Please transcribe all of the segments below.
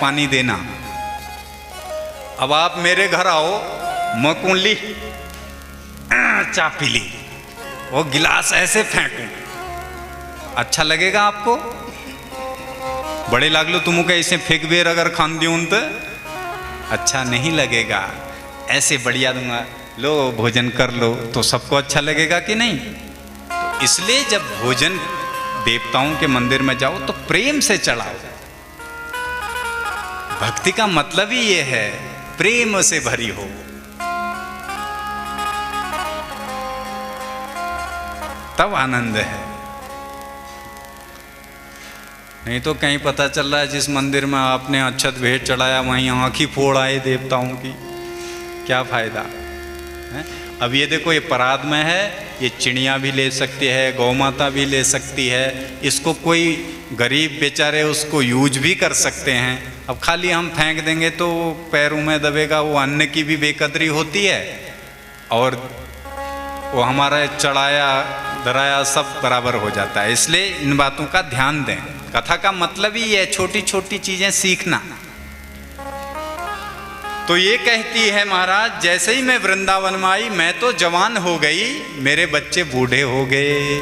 पानी देना। अब आप मेरे घर आओ, मैं कुंडली चाय पी ली, वो गिलास ऐसे फेंकूं, अच्छा लगेगा आपको? बड़े लाग लो तुम ऐसे फेंक बेर अगर खान दियो तो अच्छा नहीं लगेगा। ऐसे बढ़िया दूंगा, लो भोजन कर लो, तो सबको अच्छा लगेगा कि नहीं? तो इसलिए जब भोजन देवताओं के मंदिर में जाओ तो प्रेम से चढ़ाओ। भक्ति का मतलब ही ये है, प्रेम से भरी हो। तब आनंद है। नहीं तो कहीं पता चल रहा है जिस मंदिर में आपने अक्षत भेंट चढ़ाया वहीं आँख ही फोड़ आए देवताओं की, क्या फायदा है? अब ये देखो, ये परात में है, ये चिड़िया भी ले सकती है, गौ माता भी ले सकती है, इसको कोई गरीब बेचारे उसको यूज भी कर सकते हैं। अब खाली हम फेंक देंगे तो पैरों में दबेगा, वो अन्न की भी बेकदरी होती है और वो हमारा चढ़ाया धराया सब बराबर हो जाता है। इसलिए इन बातों का ध्यान दें। कथा का मतलब ही है छोटी छोटी चीजें सीखना। तो ये कहती है महाराज, जैसे ही मैं वृंदावन में आई मैं तो जवान हो गई, मेरे बच्चे बूढ़े हो गए।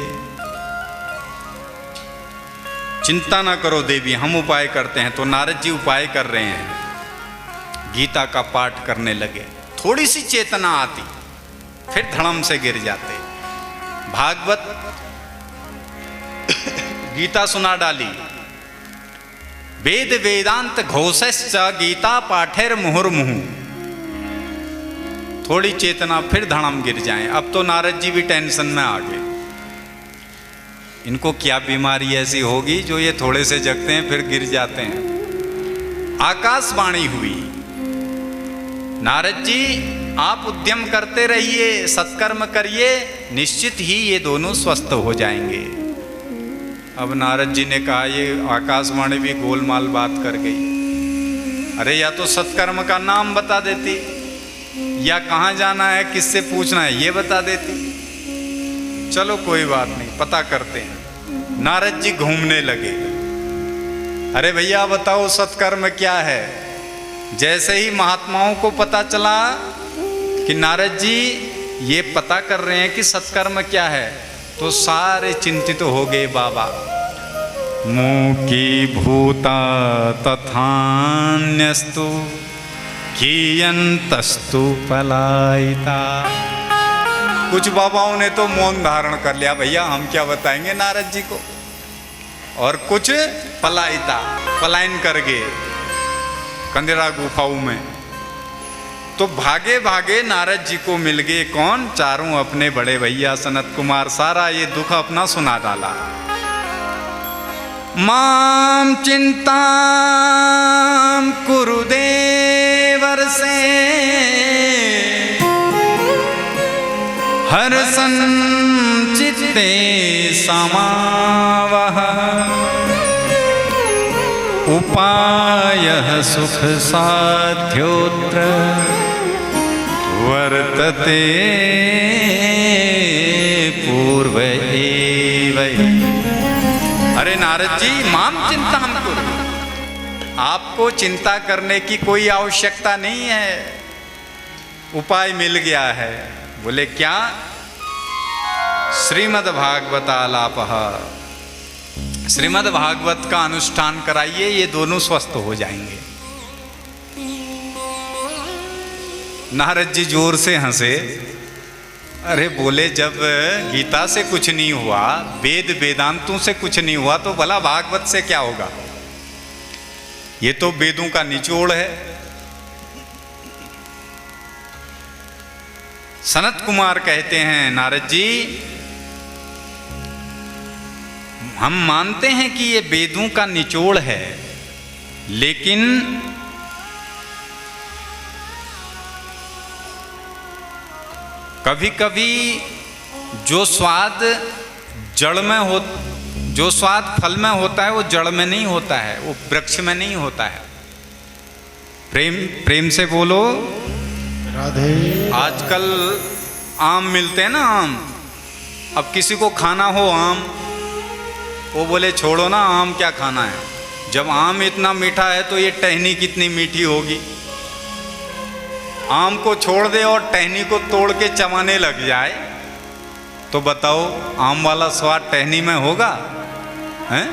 चिंता ना करो देवी, हम उपाय करते हैं। तो नारद जी उपाय कर रहे हैं, गीता का पाठ करने लगे। थोड़ी सी चेतना आती, फिर धड़म से गिर जाते। भागवत गीता सुना डाली, वेद वेदांत घोषश्च गीता पाठेर मुहुर्मुहु। थोड़ी चेतना, फिर धड़म गिर जाएं। अब तो नारद जी भी टेंशन में आ गए। इनको क्या बीमारी ऐसी होगी जो ये थोड़े से जगते हैं फिर गिर जाते हैं। आकाशवाणी हुई, नारद जी आप उद्यम करते रहिए, सत्कर्म करिए, निश्चित ही ये दोनों स्वस्थ हो जाएंगे। अब नारद जी ने कहा, ये आकाशवाणी भी गोलमाल बात कर गई। अरे या तो सत्कर्म का नाम बता देती, या कहाँ जाना है, किससे पूछना है, ये बता देती। चलो कोई बात नहीं, पता करते हैं। नारद जी घूमने लगे। अरे भैया बताओ सत्कर्म क्या है? जैसे ही महात्माओं को पता चला कि नारद जी ये पता कर रहे हैं कि सत्कर्म क्या है, तो सारे चिंतित हो गए। बाबा मूकी भूता तथान्यस्तु कियंतस्तु पलायिता। कुछ बाबाओं ने तो मौन धारण कर लिया, भैया हम क्या बताएंगे नारद जी को, और कुछ पलायिता, पलायन कर गए कंदरा गुफाओं में। तो भागे भागे नारद जी को मिल गए कौन? चारों अपने बड़े भैया सनत कुमार। सारा ये दुख अपना सुना डाला। माम चिंतां कुरु देवर से हर संचित्ते समावह उपायः सुख साध्योत्र वर्तते पूर्व एव। अरे नारद जी, माम चिंता हमको, आपको चिंता करने की कोई आवश्यकता नहीं है, उपाय मिल गया है। बोले क्या? श्रीमद् भागवतालापः, श्रीमद् भागवत का अनुष्ठान कराइए, ये दोनों स्वस्थ हो जाएंगे। नारद जी जोर से हंसे। अरे बोले, जब गीता से कुछ नहीं हुआ, वेद वेदांतों से कुछ नहीं हुआ, तो भला भागवत से क्या होगा? ये तो वेदों का निचोड़ है। सनत कुमार कहते हैं, नारद जी हम मानते हैं कि ये वेदों का निचोड़ है, लेकिन कभी कभी जो स्वाद जड़ में हो, जो स्वाद फल में होता है वो जड़ में नहीं होता है, वो वृक्ष में नहीं होता है। प्रेम से बोलो राधे। आजकल आम मिलते हैं ना, आम। अब किसी को खाना हो आम, वो बोले छोड़ो ना, आम क्या खाना है, जब आम इतना मीठा है तो ये टहनी कितनी मीठी होगी। आम को छोड़ दे और टहनी को तोड़ के चबाने लग जाए तो बताओ आम वाला स्वाद टहनी में होगा? हैं?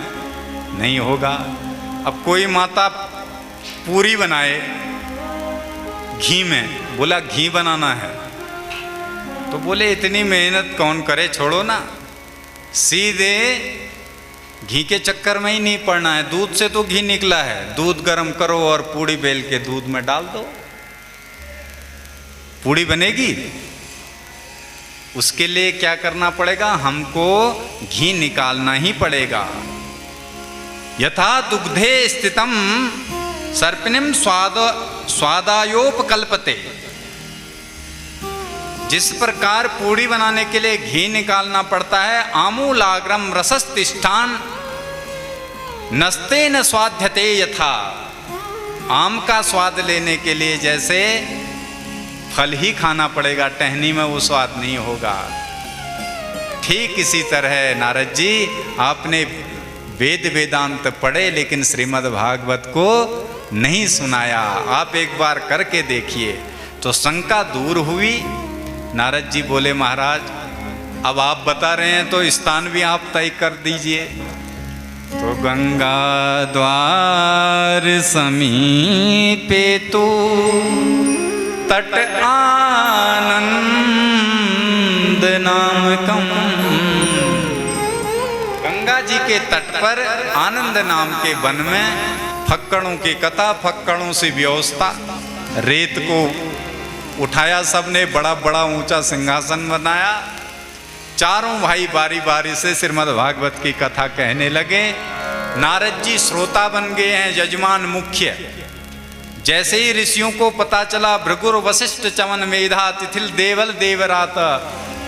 नहीं होगा। अब कोई माता पूरी बनाए घी में, बोला घी बनाना है, तो बोले इतनी मेहनत कौन करे, छोड़ो ना, सीधे घी के चक्कर में ही नहीं पड़ना है। दूध से तो घी निकला है, दूध गर्म करो और पूड़ी बेल के दूध में डाल दो, पूड़ी बनेगी। उसके लिए क्या करना पड़ेगा? हमको घी निकालना ही पड़ेगा। यथा दुग्धे स्थितम सर्पिणीम स्वादायोपकल्पते, जिस प्रकार पूड़ी बनाने के लिए घी निकालना पड़ता है, आमूलाग्रम रसस्तिष्ठान नस्ते न स्वाध्यते यथा, आम का स्वाद लेने के लिए जैसे फल ही खाना पड़ेगा, टहनी में वो स्वाद नहीं होगा। ठीक इसी तरह नारद जी आपने वेद वेदांत पढ़े लेकिन श्रीमद् भागवत को नहीं सुनाया। आप एक बार करके देखिए तो शंका दूर हुई। नारद जी बोले महाराज अब आप बता रहे हैं तो स्थान भी आप तय कर दीजिए। तो गंगा द्वार समीपे तो तट आनंद नामकम, गंगा जी के तट पर आनंद नाम के वन में फक्कड़ों की कथा, फक्कड़ों से व्यवस्था, रेत को उठाया सबने, बड़ा बड़ा ऊंचा सिंहासन बनाया, चारों भाई बारी बारी से श्रीमद् भागवत की कथा कहने लगे। नारद जी श्रोता बन गए हैं, यजमान मुख्य। जैसे ही ऋषियों को पता चला भृगुर वशिष्ठ चवन मेधा तिथिल देवल देवरात,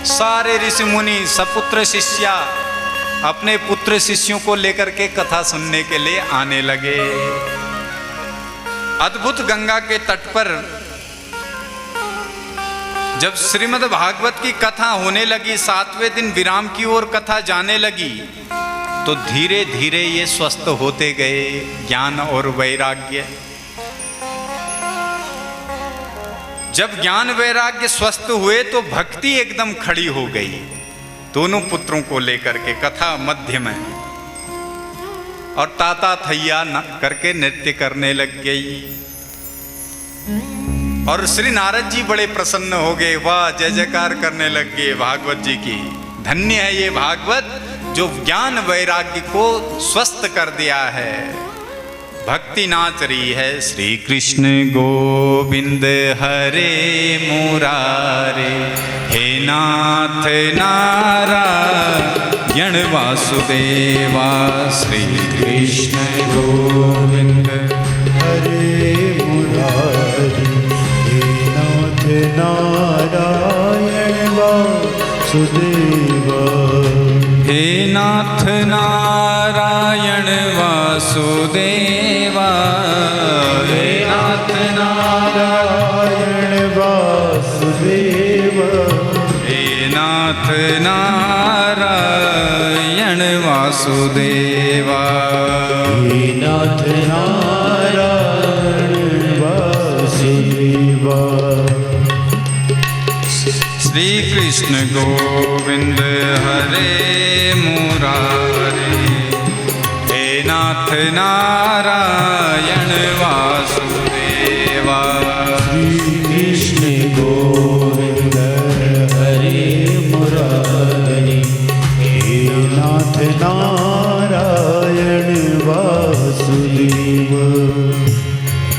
सारे ऋषि मुनि सपुत्र शिष्या अपने पुत्र शिष्यों को लेकर के कथा सुनने के लिए आने लगे। अद्भुत गंगा के तट पर जब श्रीमद् भागवत की कथा होने लगी, 7वें दिन विराम की ओर कथा जाने लगी, तो धीरे धीरे ये स्वस्थ होते गए ज्ञान और वैराग्य। जब ज्ञान वैराग्य स्वस्थ हुए तो भक्ति एकदम खड़ी हो गई दोनों पुत्रों को लेकर के कथा मध्य में, और ताता थैया करके नृत्य करने लग गई। और श्री नारद जी बड़े प्रसन्न हो गए, वाह जय जयकार करने लग गए भागवत जी की। धन्य है ये भागवत जो ज्ञान वैराग्य को स्वस्थ कर दिया है। भक्ति नाच रही है, श्री कृष्ण गोविंद हरे मुरारे, हे नाथ नारायण वासुदेवा, श्री कृष्ण गोविंद हरे मुरारी, हे नाथ नारायण वासुदेवा, हे नाथ नारायण वासुदेवा, हे नाथ नारायण वासुदेवा, हे नाथ नारायण वासुदेवा, हे नाथ नारायण वासुदेवा। श्री कृष्ण गोविंद हरे मुरारे, हे नाथ नारायण वासुदेवा, श्री कृष्ण गोविंद हरे मुरारी, हे नाथ नारायण वासुदेवा।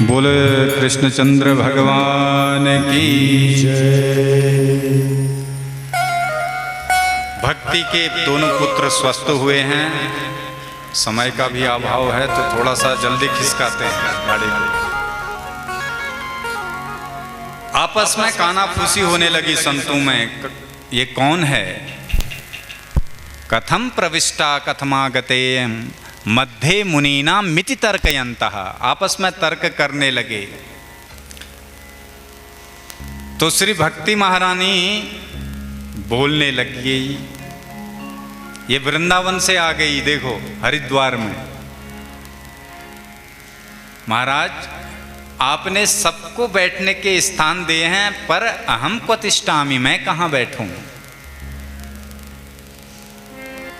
बोल कृष्णचंद्र भगवान की जय। भक्ति के दोनों पुत्र स्वस्थ हुए हैं। समय का भी अभाव है तो थोड़ा सा जल्दी खिसकाते हैं गाड़ी को। आपस में कानाफूसी होने लगी संतों में, ये कौन है? कथम प्रविष्टा कथमागते मध्य मुनीना मिति तर्कयन्तः, आपस में तर्क करने लगे। तो श्री भक्ति महारानी बोलने लगी, ये वृंदावन से आ गई, देखो हरिद्वार में महाराज आपने सबको बैठने के स्थान दिए हैं, पर अहम क्वतिष्ठामि, मैं कहाँ बैठूं?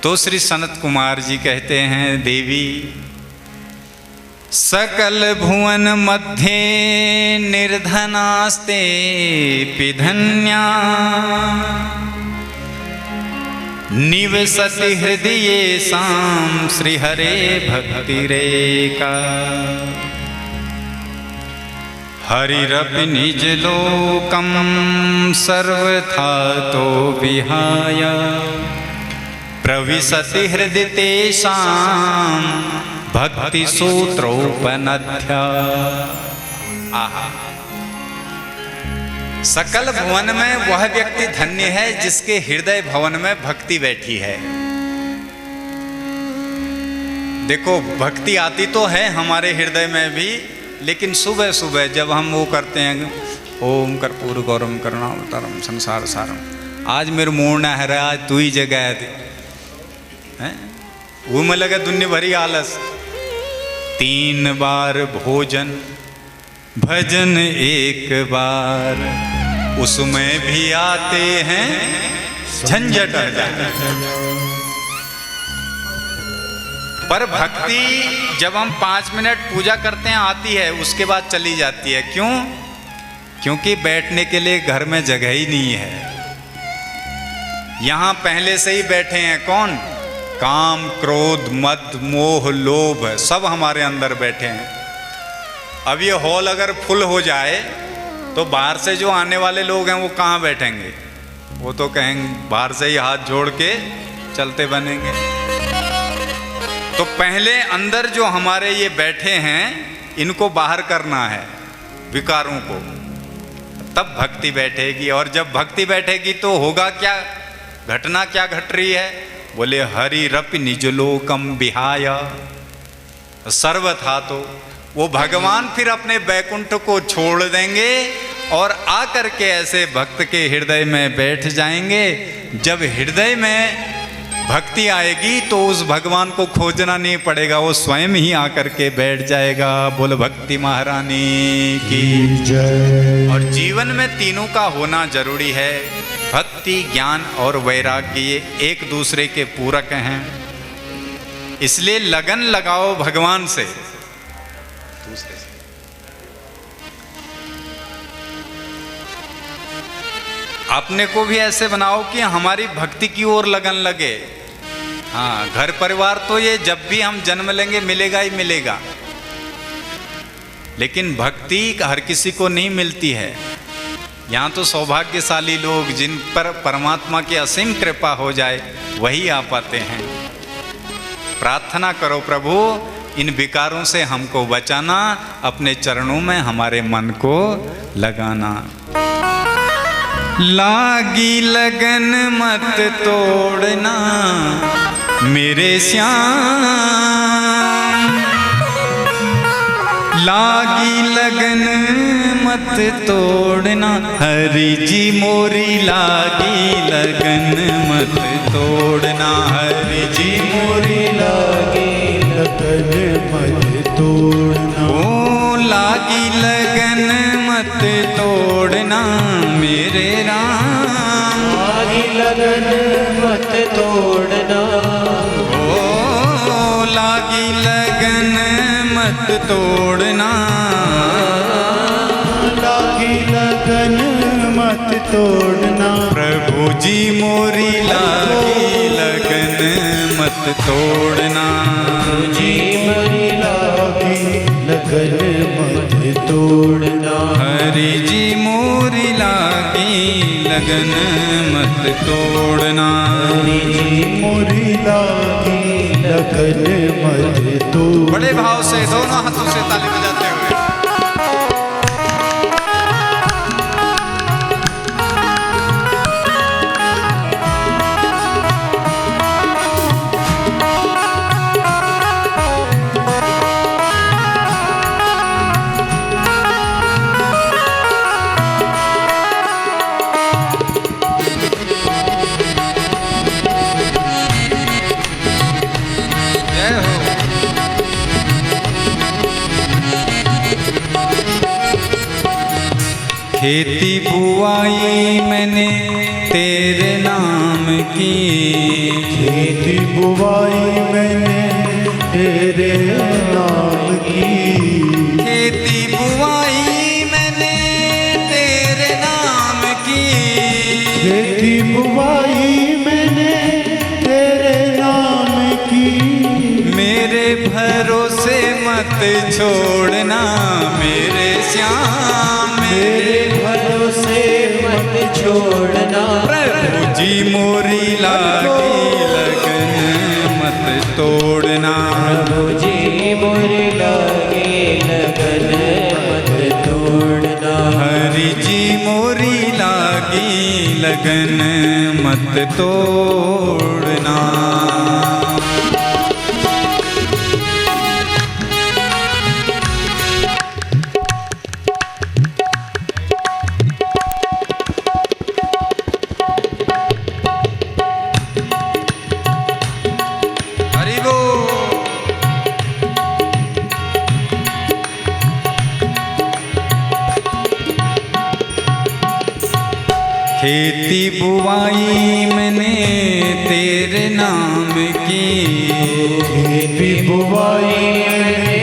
तो श्री सनत कुमार जी कहते हैं, देवी सकल भुवन मध्ये निर्धनास्ते पिधन्या निवसति हृदये साम श्रीहरे भक्तिरेका हरिरपि निज लोकम सर्वथा तो विहाय प्रविशति हृदय तेषां भक्ति सूत्रोपनध्या। आहा, सकल भुवन में वह व्यक्ति धन्य है जिसके हृदय भवन में भक्ति बैठी है। देखो, भक्ति आती तो है हमारे हृदय में भी, लेकिन सुबह सुबह जब हम वो करते हैं, ओम कर्पूर गौरम करुणावतारम संसार सारम, आज मेरे मुंह न है रहा, आज तू ही जगह है, वो में लगे दुनिया भरी आलस। 3 बार भोजन भजन 1 बार, उसमें भी आते हैं झंझट। पर भक्ति जब हम 5 मिनट पूजा करते हैं आती है, उसके बाद चली जाती है। क्यों? क्योंकि बैठने के लिए घर में जगह ही नहीं है। यहां पहले से ही बैठे हैं कौन? काम, क्रोध, मद, मोह, लोभ सब हमारे अंदर बैठे हैं। अब ये हॉल अगर फुल हो जाए तो बाहर से जो आने वाले लोग हैं वो कहाँ बैठेंगे? वो तो कहेंगे, बाहर से ही हाथ जोड़ के चलते बनेंगे। तो पहले अंदर जो हमारे ये बैठे हैं इनको बाहर करना है, विकारों को, तब भक्ति बैठेगी। और जब भक्ति बैठेगी तो होगा क्या? घटना क्या घट रही है? बोले हरि रपि निज लोकम विहाय सर्वथा। तो वो भगवान फिर अपने बैकुंठ को छोड़ देंगे और आकर के ऐसे भक्त के हृदय में बैठ जाएंगे। जब हृदय में भक्ति आएगी तो उस भगवान को खोजना नहीं पड़ेगा, वो स्वयं ही आकर के बैठ जाएगा। बोल भक्ति महारानी की जय। और जीवन में तीनों का होना जरूरी है। भक्ति, ज्ञान और वैराग्य ये एक दूसरे के पूरक हैं। इसलिए लगन लगाओ भगवान से। दूसरे से अपने को भी ऐसे बनाओ कि हमारी भक्ति की ओर लगन लगे। हाँ, घर परिवार तो ये जब भी हम जन्म लेंगे मिलेगा ही मिलेगा, लेकिन भक्ति हर किसी को नहीं मिलती है। यहाँ तो सौभाग्यशाली लोग जिन पर परमात्मा की असीम कृपा हो जाए वही आ पाते हैं। प्रार्थना करो प्रभु इन विकारों से हमको बचाना, अपने चरणों में हमारे मन को लगाना। लागी लगन मत तोड़ना मेरे श्याम, लागी लगन मत तोड़ना हरि जी मोरी, लागी लगन मत तोड़ना हरि जी मोरी, लागी लगन मत तोड़ना। ओ लागी लगन मत तोड़ना मेरे राम, लागी लगन मत तोड़ना। ओ लागी लगन मत तोड़ना, लागी लगन मत तोड़ना। प्रभु जी मोरी लागी लगन मत तोड़ना, प्रभु जी मोरी लागी लगन मत तोड़ना। हरि जी मोरी लागी लगन मत तोड़ना, हरि जी मोरी लागी लगन मत तोड़ना। बड़े भाव से दोनों हाथों से ताली बजाते हुए खेती बुआई मैंने तेरे नाम की, खेती बुवाई मैंने तेरे नाम की, खेती बुआई मैंने तेरे नाम की, खेती बुवाई मैंने तेरे नाम की। मेरे भरोसे मत छोड़ना मेरे श्याम, मेरे भरोसे मत छोड़ना, प्रभु जी मोरी लागी लगन मत तोड़ना, प्रभु जी मोरी लागी लगन मत तोड़ना, हरि जी मोरी लागी लगन मत तोड़ना। हरि बोल। खेती बुआई मैंने तेरे नाम की, खेती बुवाई मैंने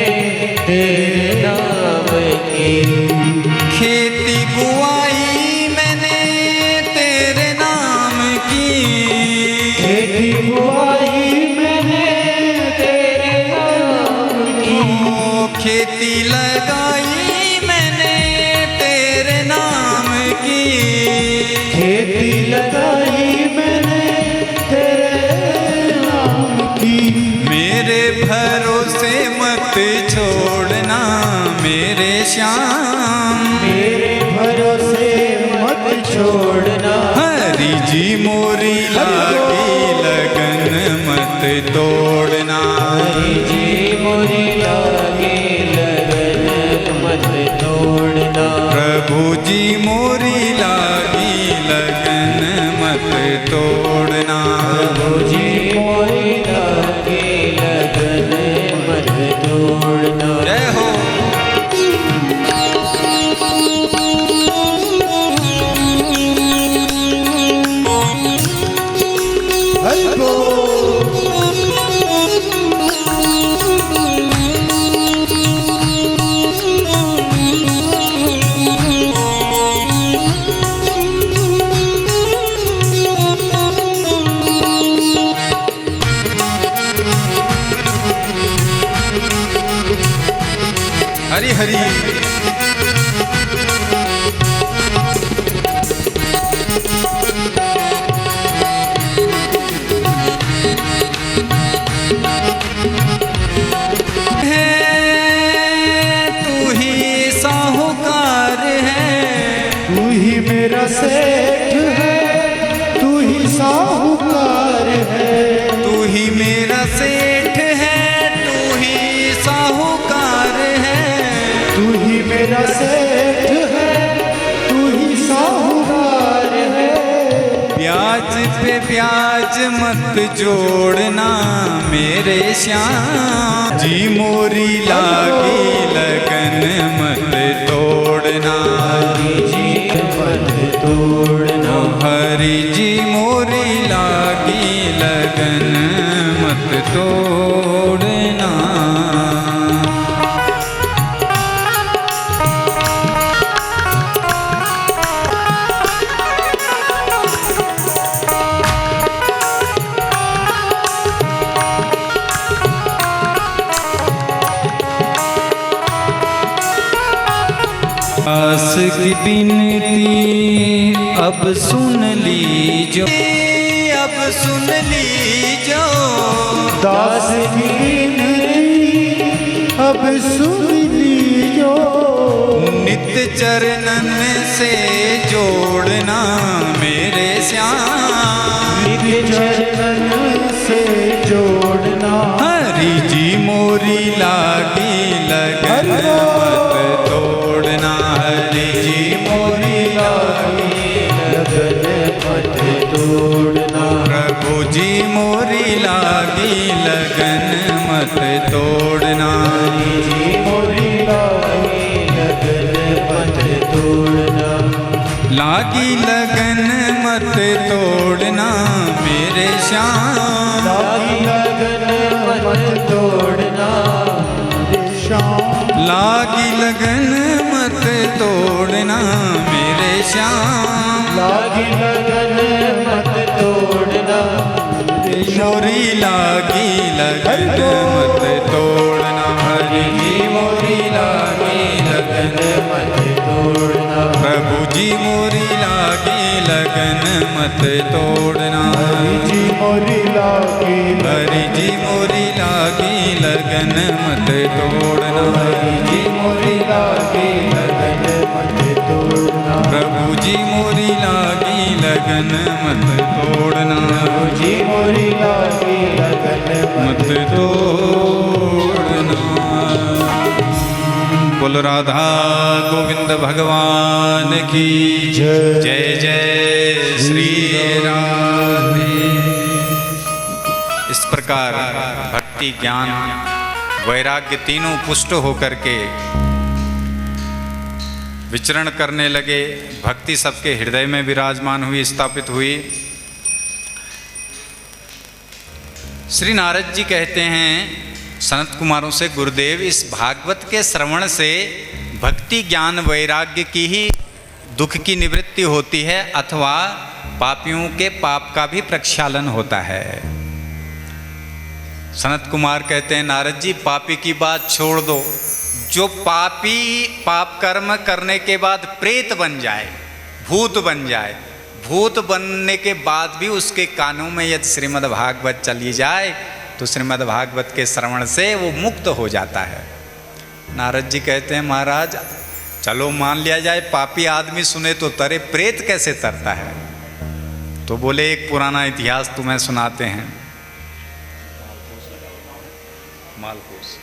तेरे नाम की, खेती बुआई मैंने तेरे नाम की, खेती बुवाई मैंने तेरे नाम की, ओ खेती लगाई मैंने तेरे नाम की, खेती लगाई मैंने तेरे नाम की। मेरे भरोसे मत छोड़ना मेरे श्याम, मेरे भरोसे मत छोड़ना, हरि जी मोरी लागी लगन मत तोड़ना, हरि जी मोरी लागी लगन मत तोड़ना, प्रभु जी मोरी लागी लगन मत तोड़ना, प्रभु जी मोरी लागी लगन मत तोड़ना। जय हो। हरि बोल। हरि हरि। तू ही साहूकार है, तू ही मेरा सेठ है, तू ही साहूकार है, तू ही मेरा सेठ है, तू ही साहूकार है, तू ही मेरा सेठ है, तू ही साहूकार है। ब्याज पे ब्याज मत जोड़ना मेरे श्याम, जी मोरी लागी लगन मत तोड़ना, हरि जी मत तोड़ना, हरि जी मोरी लागी लगन मत तोड़ना। दास की बिनती अब सुन लीजो, अब सुन लीजो, दास की विनती अब सुन लीजो, नित्य चरणन से जोड़ना मेरे श्याम, नित्य चरण से जोड़ना, हरि जी मोरी लागी लगन मत तोड़ना, हरि जी मोरी लागी लगन मत तोड़ना, प्रभु जी मोरी लागी लगन मत तोड़ना, हरि जी मोरी लागी लगन मत तोड़ना। लागी लगन मत तोड़ना मेरे श्याम, लागी लगन मत तोड़ना मेरे श्याम, लागी लगन मत तोड़ना मेरे श्याम, लागी लगन मत तोड़ना मेरे श्याम, मोरी लागी लगन मत तोड़ना हरि जी, मोरी लागी लगन मत तोड़ना प्रभु जी, मोरी लागी लगन मत तोड़ना हरि जी, मोरी लागी हरि जी, मोरी लागी लगन मत तोड़ना हरि जी, मोरी लागी लगन मत तोड़ना प्रभु जी, मोरी लागी लगन मत तोड़ना प्रभु जी, मोरी लागी लगन मत तोड़ना। बोल राधा गोविंद भगवान की जय। जय जय श्री राधे। इस प्रकार भक्ति, ज्ञान, वैराग्य तीनों पुष्ट होकर के विचरण करने लगे। भक्ति सबके हृदय में विराजमान हुई, स्थापित हुई। श्री नारद जी कहते हैं सनत कुमारों से, गुरुदेव इस भागवत के श्रवण से भक्ति, ज्ञान, वैराग्य की ही दुख की निवृत्ति होती है अथवा पापियों के पाप का भी प्रक्षालन होता है। सनत कुमार कहते हैं नारद जी पापी की बात छोड़ दो, जो पापी पाप कर्म करने के बाद प्रेत बन जाए, भूत बन जाए, भूत बनने के बाद भी उसके कानों में यदि श्रीमद् भागवत चली जाए तो श्रीमद् भागवत के श्रवण से वो मुक्त हो जाता है। नारद जी कहते हैं महाराज चलो मान लिया जाए पापी आदमी सुने तो तरे, प्रेत कैसे तरता है? तो बोले एक पुराना इतिहास तुम्हें सुनाते हैं। मालकोस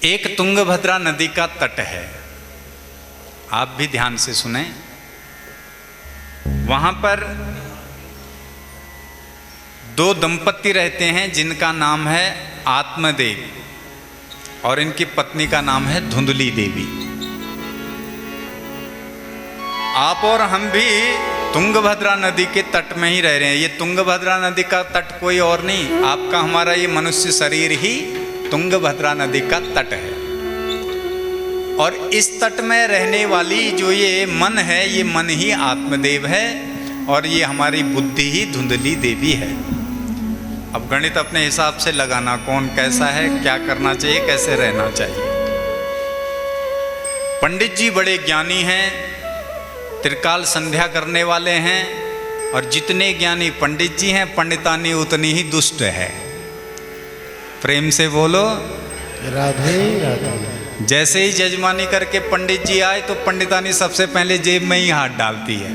एक तुंगभद्रा नदी का तट है, आप भी ध्यान से सुने। वहां पर दो दंपति रहते हैं जिनका नाम है आत्मदेव और इनकी पत्नी का नाम है धुंधली देवी। आप और हम भी तुंगभद्रा नदी के तट में ही रह रहे हैं। ये तुंगभद्रा नदी का तट कोई और नहीं, आपका हमारा ये मनुष्य शरीर ही तुंगभद्रा नदी का तट है। और इस तट में रहने वाली जो ये मन है, ये मन ही आत्मदेव है और ये हमारी बुद्धि ही धुंधली देवी है। अब गणित अपने हिसाब से लगाना, कौन कैसा है, क्या करना चाहिए, कैसे रहना चाहिए। पंडित जी बड़े ज्ञानी हैं, त्रिकाल संध्या करने वाले हैं, और जितने ज्ञानी पंडित जी हैं पंडितानी उतनी ही दुष्ट है। प्रेम से बोलो राधे राधे। जैसे ही जजमानी करके पंडित जी आए तो पंडितानी सबसे पहले जेब में ही हाथ डालती है,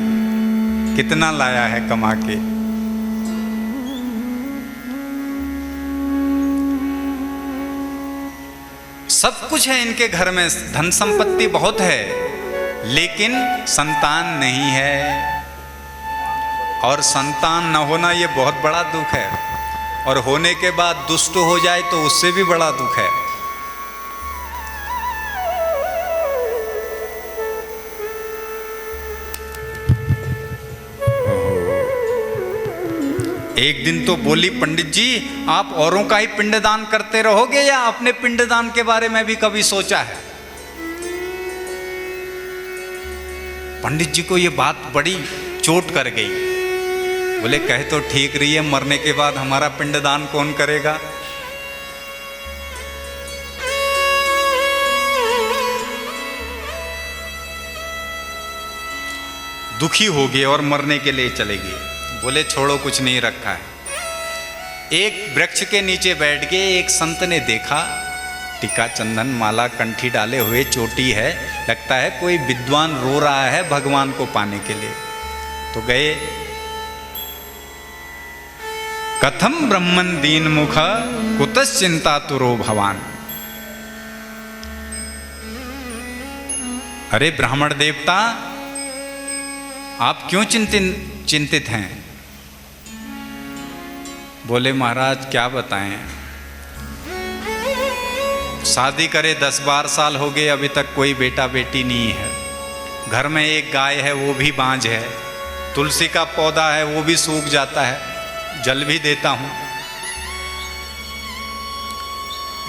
कितना लाया है कमा के। सब कुछ है इनके घर में, धन संपत्ति बहुत है, लेकिन संतान नहीं है। और संतान न होना ये बहुत बड़ा दुख है, और होने के बाद दुष्ट हो जाए तो उससे भी बड़ा दुख है। एक दिन तो बोली पंडित जी आप औरों का ही पिंडदान करते रहोगे या अपने पिंडदान के बारे में भी कभी सोचा है? पंडित जी को ये बात बड़ी चोट कर गई। बोले कहे तो ठीक रही है, मरने के बाद हमारा पिंडदान कौन करेगा? दुखी हो गए और मरने के लिए चले गए। बोले छोड़ो कुछ नहीं रखा है। एक वृक्ष के नीचे बैठ के एक संत ने देखा, टीका चंदन माला कंठी डाले हुए, चोटी है, लगता है कोई विद्वान रो रहा है भगवान को पाने के लिए। तो गए, कथम ब्रह्मन दीन मुख कुतश्चिंता तुरो भवान। अरे ब्राह्मण देवता आप क्यों चिंतित हैं? बोले महाराज क्या बताएं, शादी करे 10-12 साल हो गए, अभी तक कोई बेटा बेटी नहीं है। घर में एक गाय है, वो भी बांझ है। तुलसी का पौधा है, वो भी सूख जाता है, जल भी देता हूँ।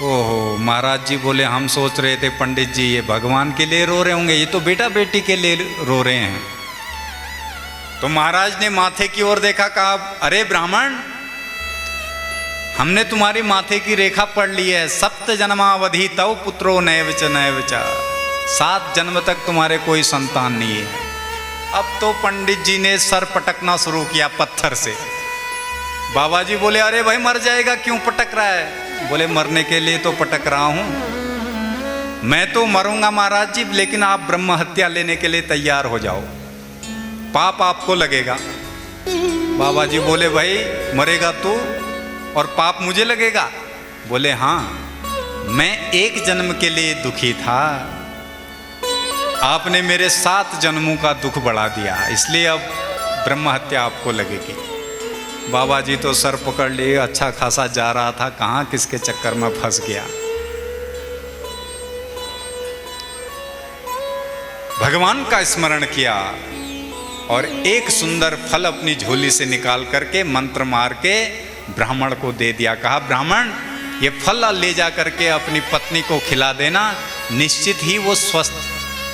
ओहो, महाराज जी बोले हम सोच रहे थे पंडित जी ये भगवान के लिए रो रहे होंगे, ये तो बेटा बेटी के लिए रो रहे हैं। तो महाराज ने माथे की ओर देखा, कहा अरे ब्राह्मण, हमने तुम्हारी माथे की रेखा पढ़ ली है, 7 जन्मावधि तव पुत्रो नैव च 7 जन्म तक तुम्हारे कोई संतान नहीं है। अब तो पंडित जी ने सर पटकना शुरू किया पत्थर से। बाबा जी बोले अरे भाई मर जाएगा, क्यों पटक रहा है? बोले मरने के लिए तो पटक रहा हूं, मैं तो मरूंगा महाराज जी, लेकिन आप ब्रह्म हत्या लेने के लिए तैयार हो जाओ, पाप आपको लगेगा। बाबा जी बोले भाई मरेगा तू और पाप मुझे लगेगा? बोले हाँ, मैं 1 जन्म के लिए दुखी था, आपने मेरे 7 जन्मों का दुख बढ़ा दिया, इसलिए अब ब्रह्म हत्या आपको लगेगी। बाबा जी तो सर पकड़ लिए, अच्छा खासा जा रहा था, कहाँ किसके चक्कर में फंस गया। भगवान का स्मरण किया और एक सुंदर फल अपनी झोली से निकाल करके मंत्र मार के ब्राह्मण को दे दिया। कहा ब्राह्मण ये फल ले जा करके अपनी पत्नी को खिला देना, निश्चित ही वो स्वस्थ